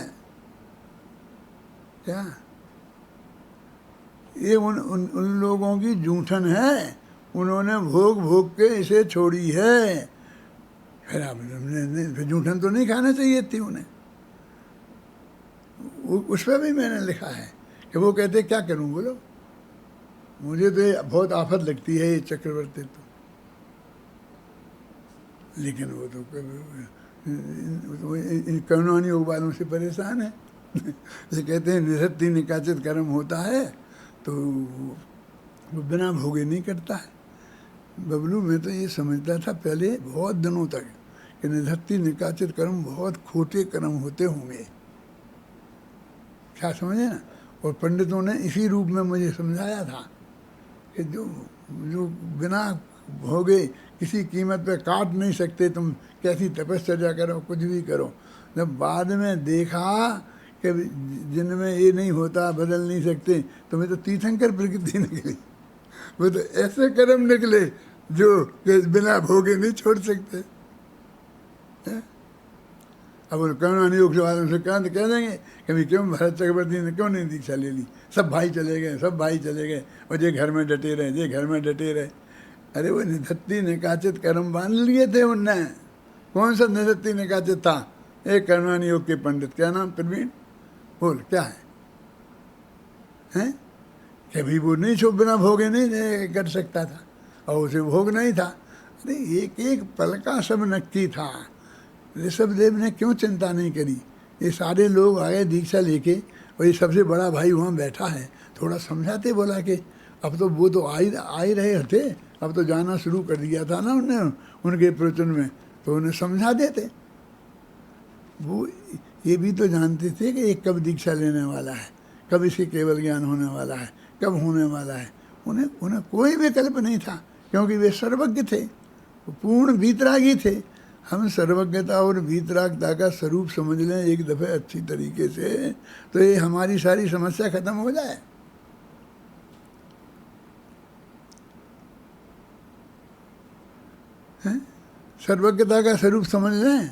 क्या ये उन लोगों की जूठन है, उन्होंने भोग भोग के इसे छोड़ी है। फिर फिर जूठन तो नहीं खाना चाहिए थी उन्हें। उस पर भी मैंने लिखा है कि वो कहते क्या करूं, बोलो मुझे तो बहुत आफत लगती है ये चक्रवर्ती तो। लेकिन वो तो इन करुणानी योग वालों से परेशान है। ये कहते हैं निरत्ति निकाचित कर्म होता है तो वो बिना भोगे नहीं करता है। बबलू मैं तो ये समझता था पहले बहुत दिनों तक कि निरत्ति निकाचित कर्म बहुत खोटे कर्म होते होंगे। क्या समझे ना? और पंडितों ने इसी रूप में मुझे समझाया था कि जो बिना भोगे किसी कीमत पे काट नहीं सकते, तुम कैसी तपस्या करो, कुछ भी करो। जब बाद में देखा कि जिनमें ये नहीं होता, बदल नहीं सकते, तो मैं तो तीर्थंकर प्रकृति निकली। वो तो ऐसे कर्म निकले जो बिना भोगे नहीं छोड़ सकते। अब करुणानी योग वालों से कह देंगे कभी क्यों भरत चक्रवर्ती ने क्यों नहीं दीक्षा ले ली, सब भाई चले गए, सब भाई चले गए, और जे घर में डटे रहे, जे घर में डटे रहे। अरे वो निधत्ती निकाचित कर्म बांध लिए थे उनने। कौन सा निधत्ती निकाचित था? एक करुणानी योग के पंडित, क्या नाम, प्रवीण, बोल क्या है, हैं? कभी वो नहीं छो बिना भोगे नहीं कर सकता था, और उसे भोग नहीं था। अरे एक एक पल का सब नक्की था। ऋषभदेव ने क्यों चिंता नहीं करी? ये सारे लोग आ गए दीक्षा लेके, और ये सबसे बड़ा भाई वहाँ बैठा है, थोड़ा समझाते, बोला कि अब तो वो तो आ ही रहे थे, अब तो जाना शुरू कर दिया था ना उन्हें उनके प्रवचन में, तो उन्हें समझा देते। वो ये भी तो जानते थे कि ये कब दीक्षा लेने वाला है, कब इसके केवल ज्ञान होने वाला है, कब होने वाला है। उन्हें कोई विकल्प नहीं था, क्योंकि वे सर्वज्ञ थे, पूर्ण वीतरागी थे। हम सर्वज्ञता और वीतरागता का स्वरूप समझ लें एक दफ़े अच्छी तरीके से, तो ये हमारी सारी समस्या खत्म हो जाए। सर्वज्ञता का स्वरूप समझ लें,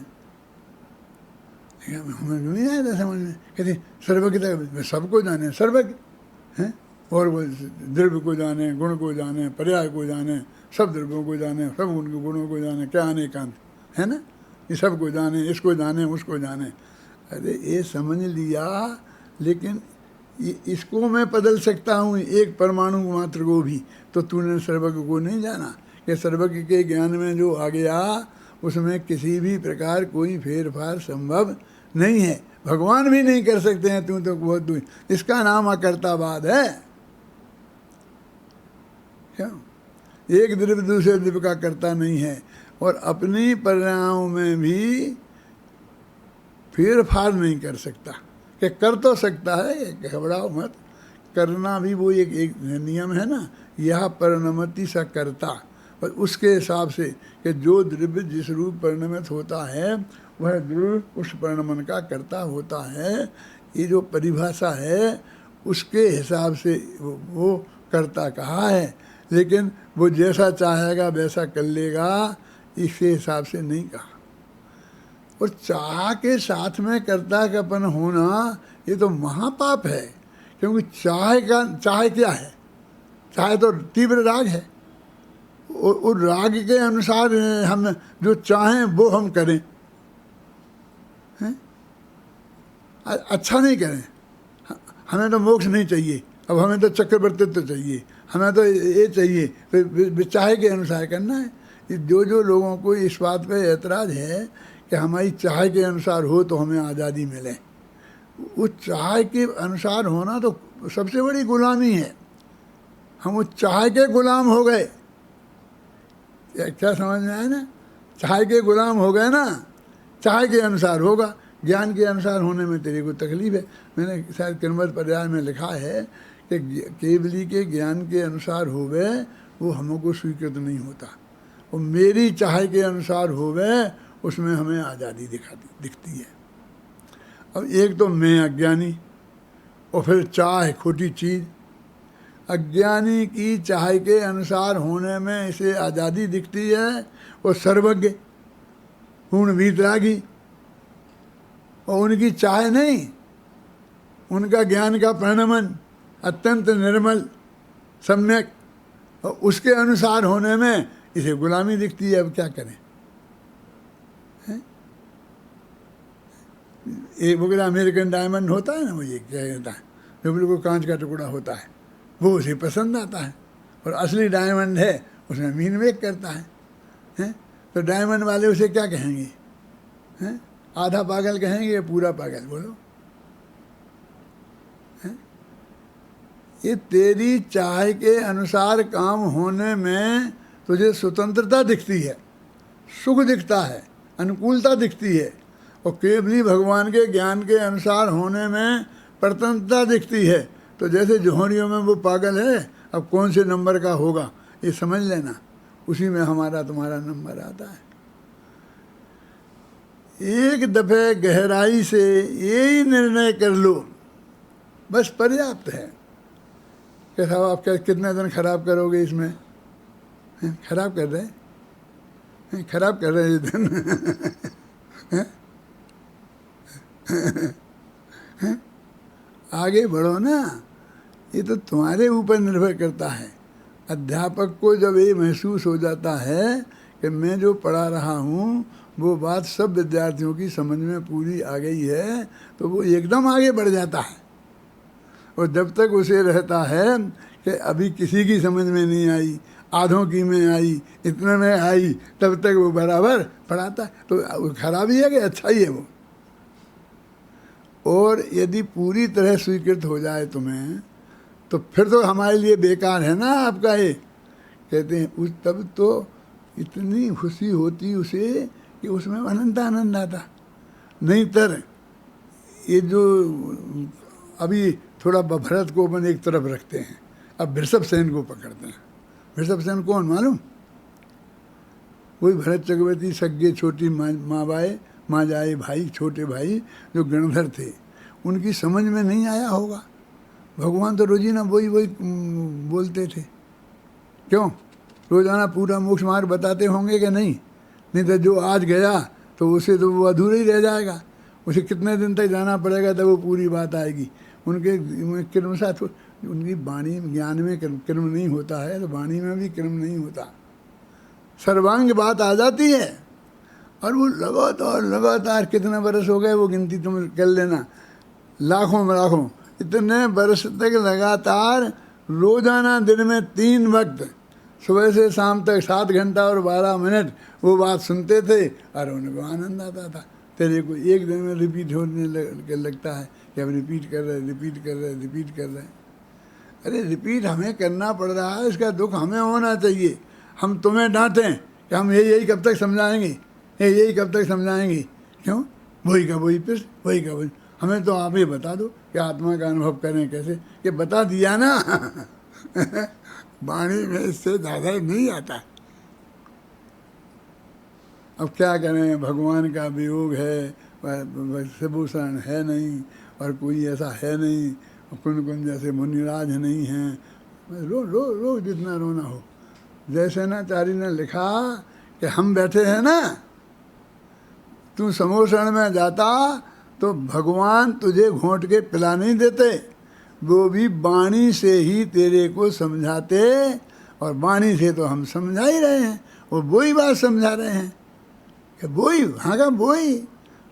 हमें नहीं आया था समझ में। कहते सर्वज्ञता सबको जाने, सर्वज्ञ हैं, और वो द्रव्य को जाने, गुण को जाने, पर्याय को जाने, सब द्रव्यों को जाने, सब उनके गुणों को जाने, क्या अनेकांत है ना, ये सबको जाने, इसको जाने, उसको जाने। अरे ये समझ लिया, लेकिन इसको मैं बदल सकता हूँ एक परमाणु मात्र को भी, तो तूने सर्वज्ञ को नहीं जाना कि सर्वज्ञ के ज्ञान में जो आ गया उसमें किसी भी प्रकार कोई फेरफार संभव नहीं है। भगवान भी नहीं कर सकते हैं, तू तो बहुत दूर। इसका नाम अकर्तावाद है। क्या? एक द्रव्य दूसरे द्रव्य का कर्ता नहीं है, और अपनी परिणामों में भी फेरफार नहीं कर सकता। कि कर तो सकता है, घबराओ मत, करना भी वो एक नियम है ना, यह परिणमति सा करता, पर उसके हिसाब से कि जो द्रव्य जिस रूप परिणमित होता है वह ध्रुव उस परिणमन का कर्ता होता है। ये जो परिभाषा है उसके हिसाब से वो कर्ता कहा है, लेकिन वो जैसा चाहेगा वैसा कर लेगा, इसके हिसाब से नहीं कहा। और चाह के साथ में कर्ता कापन होना ये तो महापाप है, क्योंकि चाह क्या है? चाहे तो तीव्र राग है, और राग के अनुसार हम जो चाहें वो हम करें, हैं? अच्छा नहीं करें। हमें तो मोक्ष नहीं चाहिए, अब हमें तो चक्रवर्तित्व चाहिए, हमें तो ये चाहिए, तो चाहे के अनुसार करना है। जो लोगों को इस बात पे एतराज़ है कि हमारी चाह के अनुसार हो तो हमें आज़ादी मिले, उस चाह के अनुसार होना तो सबसे बड़ी गुलामी है। हम उस चाह के गुलाम हो गए, क्या समझ में आया ना? चाह के गुलाम हो गए ना, चाह के अनुसार होगा, ज्ञान के अनुसार होने में तेरे को तकलीफ है। मैंने शायद किरमत पर्याय में लिखा है कि केवली के ज्ञान के अनुसार होवे वो हमको स्वीकृत नहीं होता, वो मेरी चाह के अनुसार होवे उसमें हमें आज़ादी दिखती है। अब एक तो मैं अज्ञानी, और फिर चाह खोटी चीज़। अज्ञानी की चाह के अनुसार होने में इसे आज़ादी दिखती है, वो सर्वज्ञ पूर्ण वीतरागी, और उनकी चाह नहीं, उनका ज्ञान का परिणमन अत्यंत निर्मल सम्यक, और उसके अनुसार होने में इसे गुलामी दिखती है। अब क्या करें? एक वगैरह अमेरिकन डायमंड होता है ना, वो ये क्या कहता है, जो बिल्कुल कांच का टुकड़ा होता है, वो उसे पसंद आता है, और असली डायमंड है उसमें मीन मेक करता है, हैं? तो डायमंड वाले उसे क्या कहेंगे? हैं? आधा पागल कहेंगे या पूरा पागल? बोलो। हैं? ये तेरी चाह के अनुसार काम होने में तुझे स्वतंत्रता दिखती है, सुख दिखता है, अनुकूलता दिखती है, और केवली भगवान के ज्ञान के अनुसार होने में प्रतंत्रता दिखती है। तो जैसे जोहरियों में वो पागल है, अब कौन से नंबर का होगा ये समझ लेना, उसी में हमारा तुम्हारा नंबर आता है। एक दफे गहराई से यही निर्णय कर लो, बस पर्याप्त है। कि साहब आप कितने दिन खराब करोगे इसमें? हैं? खराब कर रहे हैं, खराब कर रहे हैं ये दिन। आगे बढ़ो ना, ये तो तुम्हारे ऊपर निर्भर करता है। अध्यापक को जब ये महसूस हो जाता है कि मैं जो पढ़ा रहा हूँ वो बात सब विद्यार्थियों की समझ में पूरी आ गई है, तो वो एकदम आगे बढ़ जाता है। और जब तक उसे रहता है कि अभी किसी की समझ में नहीं आई, आधों की में आई, इतने में आई, तब तक वो बराबर पढ़ाता है। तो खराबी है कि अच्छा ही है वो? और यदि पूरी तरह स्वीकृत हो जाए तुम्हें, तो फिर तो हमारे लिए बेकार है ना आपका ये। कहते हैं उस तब तो इतनी खुशी होती उसे कि उसमें अनंत आनंद आता। नहीं तर ये जो अभी थोड़ा भरत को अपन एक तरफ रखते हैं, अब वृषभ सेन को पकड़ते हैं। वृषभ सेन कौन मालूम? वही भरत चक्रवर्ती सज्ञे छोटी माँ बाए माँ जाए भाई, छोटे भाई जो गणधर थे, उनकी समझ में नहीं आया होगा। भगवान तो रोजीना वही बोलते थे। क्यों? रोजाना पूरा मोक्ष मार्ग बताते होंगे कि नहीं? नहीं तो जो आज गया तो उसे तो वो अधूरा ही रह जाएगा, उसे कितने दिन तक जाना पड़ेगा तब वो पूरी बात आएगी। उनके कर्म साथ उनकी वाणी ज्ञान में कर्म नहीं होता है, तो वाणी में भी कर्म नहीं होता, सर्वांग बात आ जाती है। और वो लगातार कितने बरस हो गए वो गिनती तुम कर लेना, लाखों इतने बरस तक लगातार रोजाना दिन में 3 वक्त सुबह से शाम तक 7 घंटा और 12 मिनट वो बात सुनते थे, और उनको आनंद आता था। तेरे को एक दिन में रिपीट होने लगता है कि अब रिपीट कर रहे। अरे रिपीट हमें करना पड़ रहा है, इसका दुख हमें होना चाहिए। हम तुम्हें डांटें कि हम यही कब तक समझाएंगे, यही कब तक समझाएंगे? क्यों? वही का वही फिर वही का वही। हमें तो आप ही बता दो कि आत्मा का अनुभव करें कैसे, कि बता दिया ना। वाणी में इससे ज़्यादा नहीं आता। अब क्या करें, भगवान का वियोग है, विभूषण है नहीं, और कोई ऐसा है नहीं, कुन जैसे मुनिराज नहीं हैं, रो रो रो जितना रोना हो। जैसे ना चारी ने लिखा कि हम बैठे हैं ना, तू समोषण में जाता तो भगवान तुझे घोंट के पिला नहीं देते, वो भी वाणी से ही तेरे को समझाते, और वाणी से तो हम समझा ही रहे हैं, और वही बात समझा रहे हैं कि वही वहाँ का वही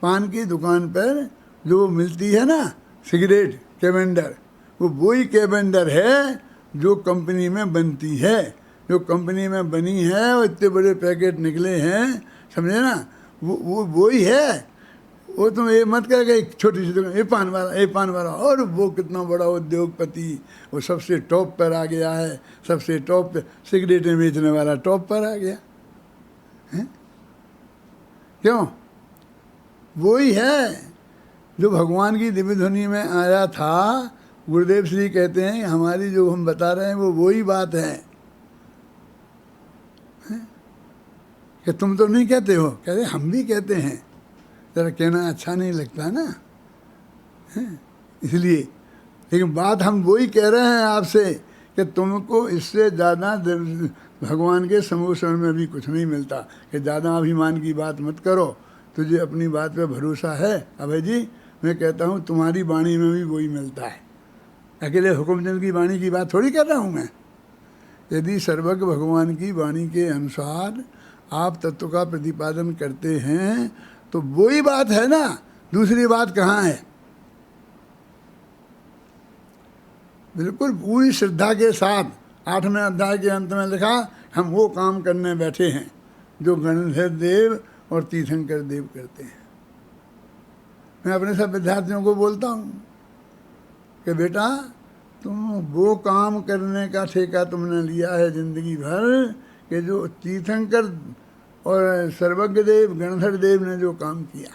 पान की दुकान पर जो मिलती है ना सिगरेट कैवेंडर, वो वही कैवेंडर है जो कंपनी में बनती है, जो कंपनी में बनी है, और इतने बड़े पैकेट निकले हैं, समझे ना, वो वही है। वो तुम ये मत कह गए छोटी सी दुकान, ये पान वाला, और वो कितना बड़ा उद्योगपति, वो सबसे टॉप पर आ गया है, सबसे टॉप पे सिगरेटें बेचने वाला टॉप पर आ गया है। क्यों? वही है जो भगवान की दिव्य ध्वनि में आया था। गुरुदेव श्री कहते हैं हमारी जो हम बता रहे हैं वो वही बात है कि तुम तो नहीं कहते हो, कहते हम भी कहते हैं, जरा कहना अच्छा नहीं लगता ना, इसलिए। लेकिन बात हम वही कह रहे हैं आपसे कि तुमको इससे ज़्यादा भगवान के समोषण में भी कुछ नहीं मिलता, कि ज़्यादा अभिमान की बात मत करो, तुझे अपनी बात पे भरोसा है अभय जी। मैं कहता हूँ तुम्हारी वाणी में भी वही मिलता है, अकेले हुकुमचंद की वाणी की बात थोड़ी कर रहा हूँ मैं। यदि सर्वज्ञ भगवान की वाणी के अनुसार आप तत्व का प्रतिपादन करते हैं तो वही बात है ना, दूसरी बात कहाँ है। बिल्कुल पूरी श्रद्धा के साथ 8वें अध्याय के अंत में लिखा, हम वो काम करने बैठे हैं जो गणधर देव और तीर्थंकर देव करते हैं। मैं अपने सब विद्यार्थियों को बोलता हूँ कि बेटा तुम वो काम करने का ठेका तुमने लिया है जिंदगी भर कि जो तीर्थंकर और सर्वज्ञ देव गणधर देव ने जो काम किया,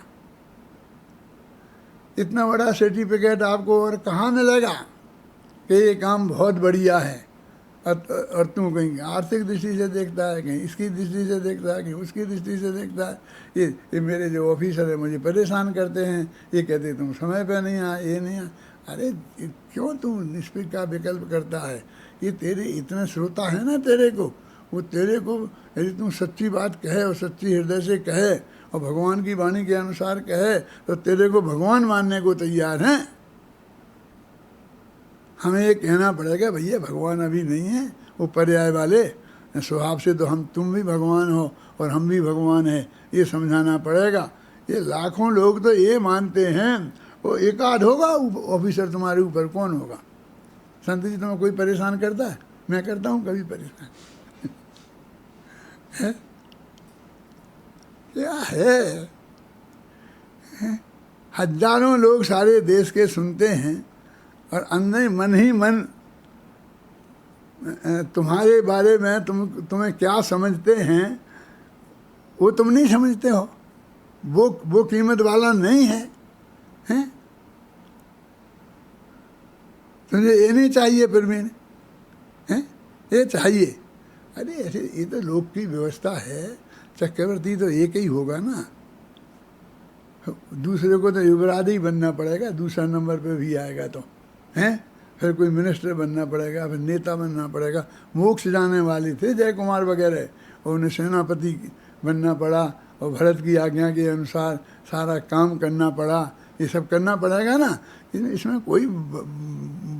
इतना बड़ा सर्टिफिकेट आपको और कहाँ मिलेगा कि ये काम बहुत बढ़िया है। और तुम कहीं आर्थिक दृष्टि से देखता है, कहीं इसकी दृष्टि से देखता है, कहीं उसकी दृष्टि से देखता है। ये मेरे जो ऑफिसर है मुझे परेशान करते हैं, ये कहते तुम समय पे नहीं आए, ये नहीं आए। अरे क्यों तुम निष्पीड़ का विकल्प करता है? ये तेरे इतने श्रोता है ना तेरे को, वो तेरे को यदि तुम सच्ची बात कहे और सच्ची हृदय से कहे और भगवान की वाणी के अनुसार कहे तो तेरे को भगवान मानने को तैयार हैं। हमें ये कहना पड़ेगा भैया भगवान अभी नहीं है, वो पर्याय वाले स्वभाव से तो तुम भी भगवान हो और हम भी भगवान है, ये समझाना पड़ेगा। ये लाखों लोग तो ये मानते हैं, वो एक आध होगा ऑफिसर तुम्हारे ऊपर, कौन होगा? संत जी तुम्हें कोई परेशान करता है? मैं करता हूँ कभी परेशान? क्या है? हजारों लोग सारे देश के सुनते हैं और अंदर मन ही मन तुम्हारे बारे में तुम्हें क्या समझते हैं वो तुम नहीं समझते हो, वो कीमत वाला नहीं है, हैं? तुझे ये नहीं चाहिए फिर भी, हैं? ये चाहिए। अरे ऐसे ये तो लोक की व्यवस्था है, चक्रवर्ती तो एक ही होगा ना, दूसरे को तो युवराज ही बनना पड़ेगा, दूसरा नंबर पे भी आएगा तो, हैं? फिर कोई मिनिस्टर बनना पड़ेगा, फिर नेता बनना पड़ेगा। मोक्ष जाने वाले थे जय कुमार वगैरह, और उन्हें सेनापति बनना पड़ा और भरत की आज्ञा के अनुसार सारा काम करना पड़ा। ये सब करना पड़ेगा ना, इसमें कोई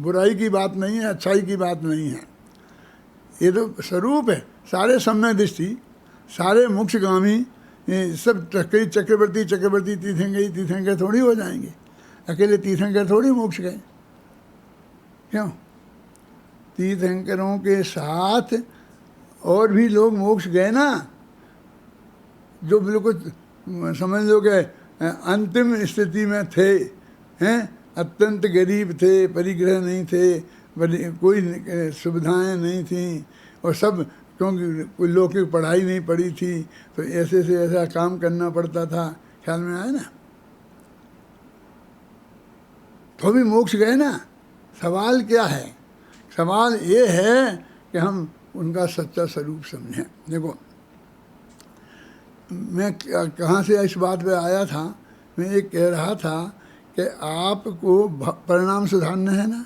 बुराई की बात नहीं है, अच्छाई की बात नहीं है। ये तो स्वरूप है। सारे सम्य दृष्टि, सारे मोक्षगामी, ये सब चक्रवर्ती तीर्थंकर थोड़ी हो जाएंगे, अकेले तीर्थंकर थोड़ी मोक्ष गए। क्यों? तीर्थंकरों के साथ और भी लोग मोक्ष गए ना, जो बिल्कुल समझ लो कि अंतिम स्थिति में थे, हैं? अत्यंत गरीब थे, परिग्रह नहीं थे, कोई सुविधाएं नहीं थी, और सब क्योंकि कोई लौकिक पढ़ाई नहीं पड़ी थी तो ऐसे से ऐसा काम करना पड़ता था। ख्याल में आया ना? तो भी मोक्ष गए ना। सवाल क्या है? सवाल ये है कि हम उनका सच्चा स्वरूप समझें। देखो मैं कहाँ से इस बात पे आया था, मैं ये कह रहा था कि आपको परिणाम सुधारना है ना,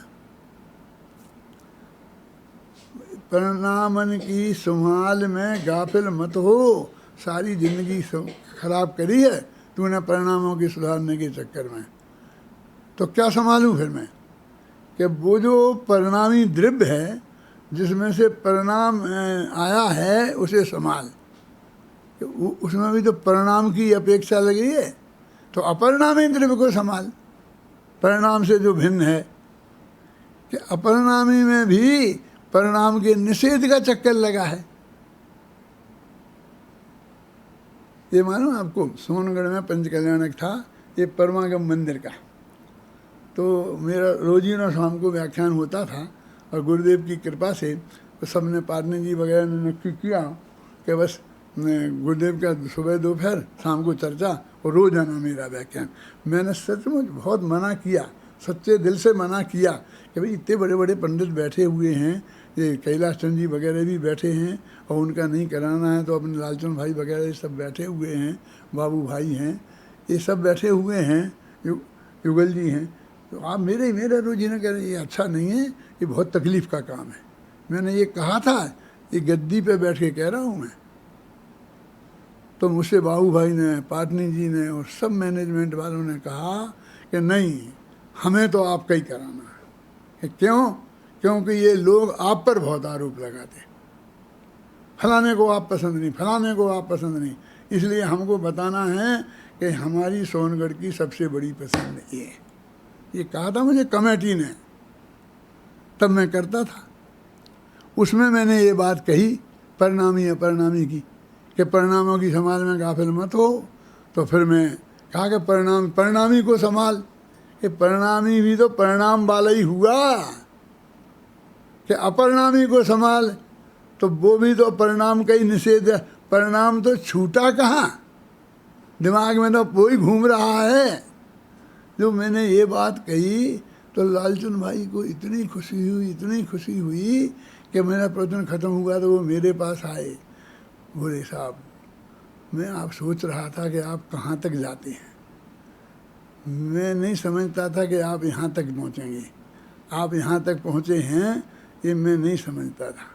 परिणामन की संभाल में गाफिल मत हो। सारी जिंदगी खराब करी है तूने परिणामों की सुधारने के चक्कर में, तो क्या संभालूं फिर मैं? कि वो जो परिणामी द्रव्य है जिसमें से परिणाम आया है उसे संभाल। उसमें भी तो परिणाम की अपेक्षा लगी है, तो अपरिणामी द्रव्य को संभाल, परिणाम से जो भिन्न है। कि अपरिणामी में भी परिणाम के निषेध का चक्कर लगा है। ये मालूम आपको, सोनगढ़ में पंचकल्याणक था, ये परमागम मंदिर का। तो मेरा रोजीना शाम को व्याख्यान होता था, और गुरुदेव की कृपा से तो सबने, पाटनी जी वगैरह ने नक्की किया कि बस गुरुदेव का सुबह दोपहर शाम को चर्चा और रोजाना मेरा व्याख्यान। मैंने सचमुच बहुत मना किया, सच्चे दिल से मना किया कि भाई इतने बड़े बड़े पंडित बैठे हुए हैं, ये कैलाश चंद जी वगैरह भी बैठे हैं, और उनका नहीं कराना है तो अपने लालचंद भाई वगैरह ये सब बैठे हुए हैं, बाबू भाई हैं, ये सब बैठे हुए हैं, युगल जी हैं, तो आप मेरा रोजीना कह रहे ये अच्छा नहीं है, ये बहुत तकलीफ़ का काम है। मैंने ये कहा था, ये गद्दी पे बैठ के कह रहा हूँ मैं। तो मुझसे बाबू भाई ने, पाटनी जी ने और सब मैनेजमेंट वालों ने कहा कि नहीं, हमें तो आपका ही कराना है। कि क्यों? क्योंकि ये लोग आप पर बहुत आरोप लगाते, फलाने को आप पसंद नहीं, फलाने को आप पसंद नहीं, इसलिए हमको बताना है कि हमारी सोनगढ़ की सबसे बड़ी पसंद ये कहा था मुझे कमेटी ने, तब मैं करता था। उसमें मैंने ये बात कही परिणामी अपरिणामी की, कि परिणामों की संभाल में गाफिल मत हो। तो फिर मैं कहा कि परिणामी को संभाल, कि परिणामी भी तो परिणाम वाला ही हुआ, कि अपरिणामी को संभाल, तो वो भी तो परिणाम का ही निषेध है। परिणाम तो छूटा कहाँ, दिमाग में तो वो ही घूम रहा है। जो मैंने ये बात कही तो लालचंद भाई को इतनी खुशी हुई कि मेरा प्रवचन ख़त्म हुआ तो वो मेरे पास आए, बोले साहब मैं आप सोच रहा था कि आप कहाँ तक जाते हैं, मैं नहीं समझता था कि आप यहाँ तक पहुँचेंगे, आप यहाँ तक पहुँचे हैं ये मैं नहीं समझता था,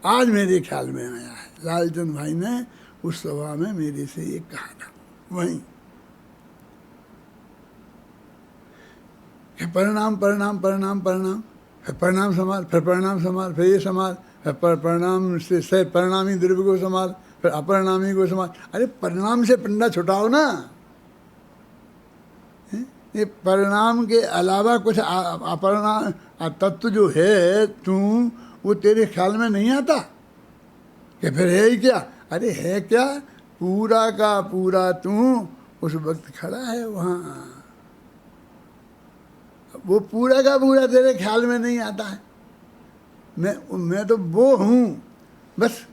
आज मेरे ख्याल में आया है। लालचंद भाई ने उस सभा में मेरे से ये कहा था, वहीं परिणाम परिणाम परिणाम परिणाम, फिर परिणाम संभाल, फिर परिणाम संभाल, फिर ये संभाल, फिर परिणाम से परिणामी द्रव्य को संभाल, फिर अपरिणामी को संभाल। अरे परिणाम से पिंडा छुटाओ ना, ये परिणाम के अलावा कुछ अपरिणाम तत्व जो है तू, वो तेरे ख्याल में नहीं आता कि फिर है ही क्या? अरे है क्या, पूरा का पूरा तू उस वक्त खड़ा है वहाँ, वो पूरा का पूरा तेरे ख्याल में नहीं आता है। मैं तो वो हूँ बस।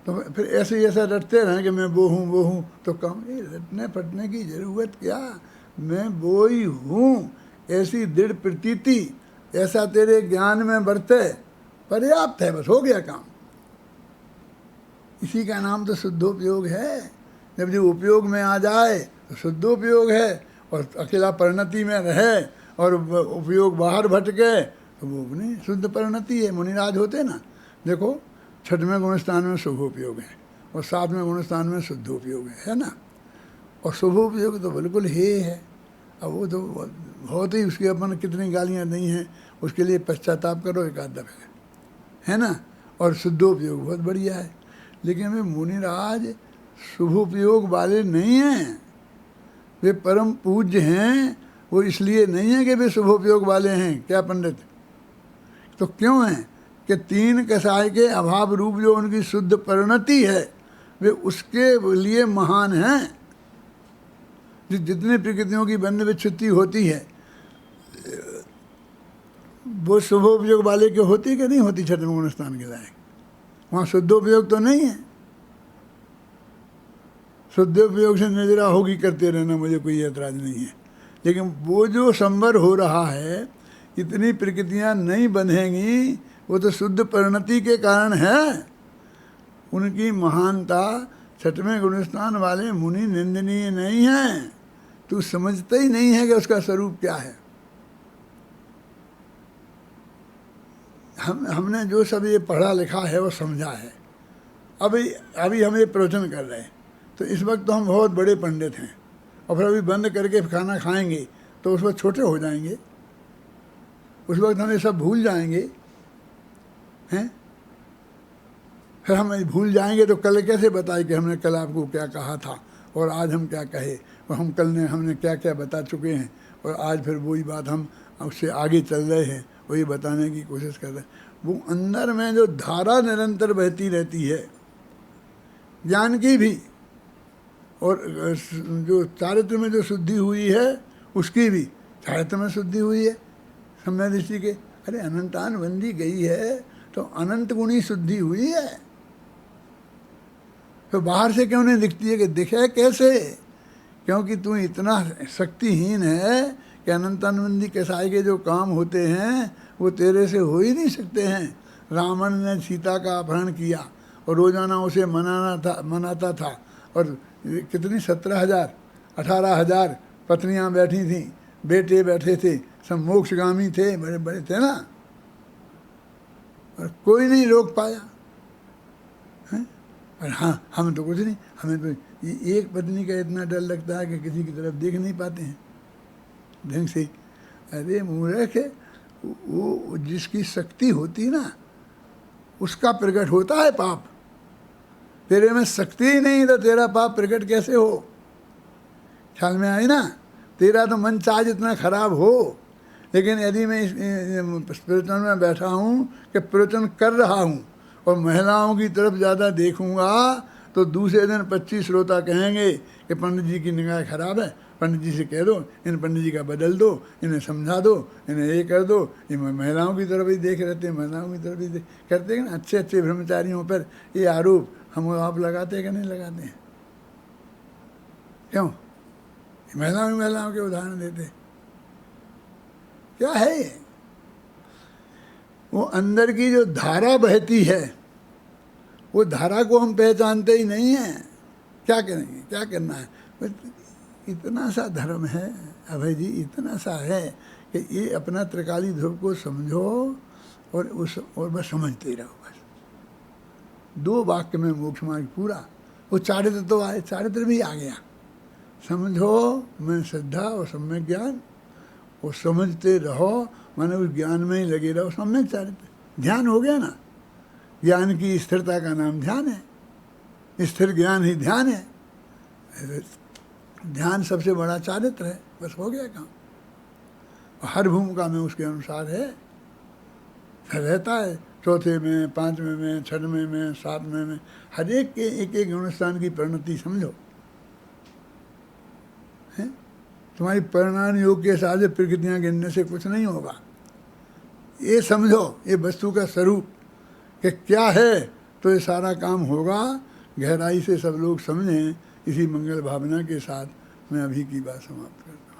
तो फिर ऐसा रटते रहें कि मैं वो हूँ, तो कम ये रटने फटने की ज़रूरत क्या, मैं वो ही हूँ, ऐसी दृढ़ प्रतीति, ऐसा तेरे ज्ञान में बरते, पर्याप्त है, बस हो गया काम। इसी का नाम तो शुद्धोपयोग है। जब जो उपयोग में आ जाए तो शुद्धोपयोग है, और अकेला परिणति में रहे और उपयोग बाहर भटके तो वो अपनी शुद्ध परिणति है। मुनिराज होते ना, देखो 6वें गुणस्थान में शुभोपयोग है और 7वें गुणस्थान में शुद्धोपयोग है ना, और शुभोपयोग तो बिल्कुल है। अब वो तो बहुत ही, उसकी अपन कितनी गालियाँ नहीं हैं, उसके लिए पश्चाताप करो एक आध दफे, है ना। और शुद्धोपयोग बहुत बढ़िया है, लेकिन वे मुनिराज शुभोपयोग वाले नहीं हैं, वे परम पूज्य हैं। वो इसलिए नहीं है कि वे शुभोपयोग वाले हैं, क्या पंडित? तो क्यों हैं कि 3 कसाय के अभाव रूप जो उनकी शुद्ध परिणति है, वे उसके लिए महान हैं। जितनी प्रकृतियों की बंध विच्छुत्ति होती है वो शुभोपयोग वाले के होती कि नहीं होती? 6वें गुणस्थान के लायक वहाँ शुद्धोपयोग तो नहीं है। शुद्धोपयोग से नजरा होगी करते रहना, मुझे कोई ऐतराज नहीं है, लेकिन वो जो संवर हो रहा है, इतनी प्रकृतियाँ नहीं बंधेंगी, वो तो शुद्ध परिणति के कारण है। उनकी महानता छठवें गुणस्थान वाले मुनि निंदनीय नहीं हैं। तू समझता ही नहीं है कि उसका स्वरूप क्या है। हमने जो सब ये पढ़ा लिखा है वो समझा है। अभी हम ये प्रवचन कर रहे हैं, तो इस वक्त तो हम बहुत बड़े पंडित हैं, और फिर अभी बंद करके खाना खाएंगे तो उस वक्त छोटे हो जाएंगे, उस वक्त हम ये सब भूल जाएंगे हैं। फिर हम भूल जाएंगे तो कल कैसे बताए कि हमने कल आपको क्या कहा था और आज हम क्या कहे, और हमने क्या क्या बता चुके हैं, और आज फिर वही बात हम उससे आगे चल रहे हैं, वही बताने की कोशिश कर रहे हैं। वो अंदर में जो धारा निरंतर बहती रहती है ज्ञान की भी, और जो चारित्र में जो शुद्धि हुई है उसकी भी, चारित्र में शुद्धि हुई है सम्यक दृष्टि के। अरे अनंतान बंदी गई है तो अनंत गुणी शुद्धि हुई है, तो बाहर से क्यों नहीं दिखती है कि दिखे कैसे? क्योंकि तू इतना शक्तिहीन है कि अनंतानंदी कसाई के जो काम होते हैं वो तेरे से हो ही नहीं सकते हैं। रावण ने सीता का अपहरण किया और रोजाना उसे मनाता था, और कितनी 17,000 18,000 पत्नियां बैठी थीं, बेटे बैठे थे, सब मोक्षगामी थे, बड़े बड़े थे ना, और कोई नहीं रोक पाया है? और हाँ, हम तो कुछ नहीं, हमें तो एक पत्नी का इतना डर लगता है कि किसी की तरफ देख नहीं पाते हैं ढंग से। अरे मूर्ख, वो जिसकी शक्ति होती ना उसका प्रकट होता है पाप। तेरे में शक्ति ही नहीं तो तेरा पाप प्रकट कैसे हो? ख्याल में आई ना? तेरा तो मन चाहे जितना खराब हो, लेकिन यदि मैं इस प्रवचन में बैठा हूँ कि प्रवचन कर रहा हूँ और महिलाओं की तरफ ज़्यादा देखूँगा तो दूसरे दिन 25 श्रोता कहेंगे कि पंडित जी की निगाह खराब है, पंडित जी से कह दो, इन पंडित जी का बदल दो, इन्हें समझा दो, इन्हें ये कर दो। ये महिलाओं की तरफ ही देख रहते हैं, महिलाओं की तरफ ही करते हैं ना। अच्छे अच्छे ब्रह्मचारियों पर ये आरोप हम आप लगाते हैं कि नहीं लगाते हैं? क्यों? महिलाओं के उदाहरण देते, क्या है ये? वो अंदर की जो धारा बहती है, वो धारा को हम पहचानते ही नहीं हैं। क्या करेंगे, क्या करना है? इतना सा धर्म है अभय जी, इतना सा है कि ये अपना त्रिकाली ध्रुव को समझो और बस समझते ही रहो। बस 2 वाक्य में मोक्ष मार्ग पूरा। वो चारित्र तो आए, चारित्र भी आ गया। समझो मैं श्रद्धा और सम्यक ज्ञान, वो समझते रहो, माने उस ज्ञान में ही लगे रहो। सम्यक चारित्र ध्यान हो गया ना। ज्ञान की स्थिरता का नाम ध्यान है, स्थिर ज्ञान ही ध्यान है। ध्यान सबसे बड़ा चारित्र है, बस हो गया काम। हर भूमिका में उसके अनुसार है, रहता है। चौथे में, 5वें में, 6वें में, 7वें में, हर एक के एक गुणस्थान की परिणति समझो है। तुम्हारी परिणाम योग के साथ प्रकृतियाँ गिनने से कुछ नहीं होगा। ये समझो ये वस्तु का स्वरूप कि क्या है, तो ये सारा काम होगा। गहराई से सब लोग समझें। इसी मंगल भावना के साथ मैं अभी की बात समाप्त करता हूँ।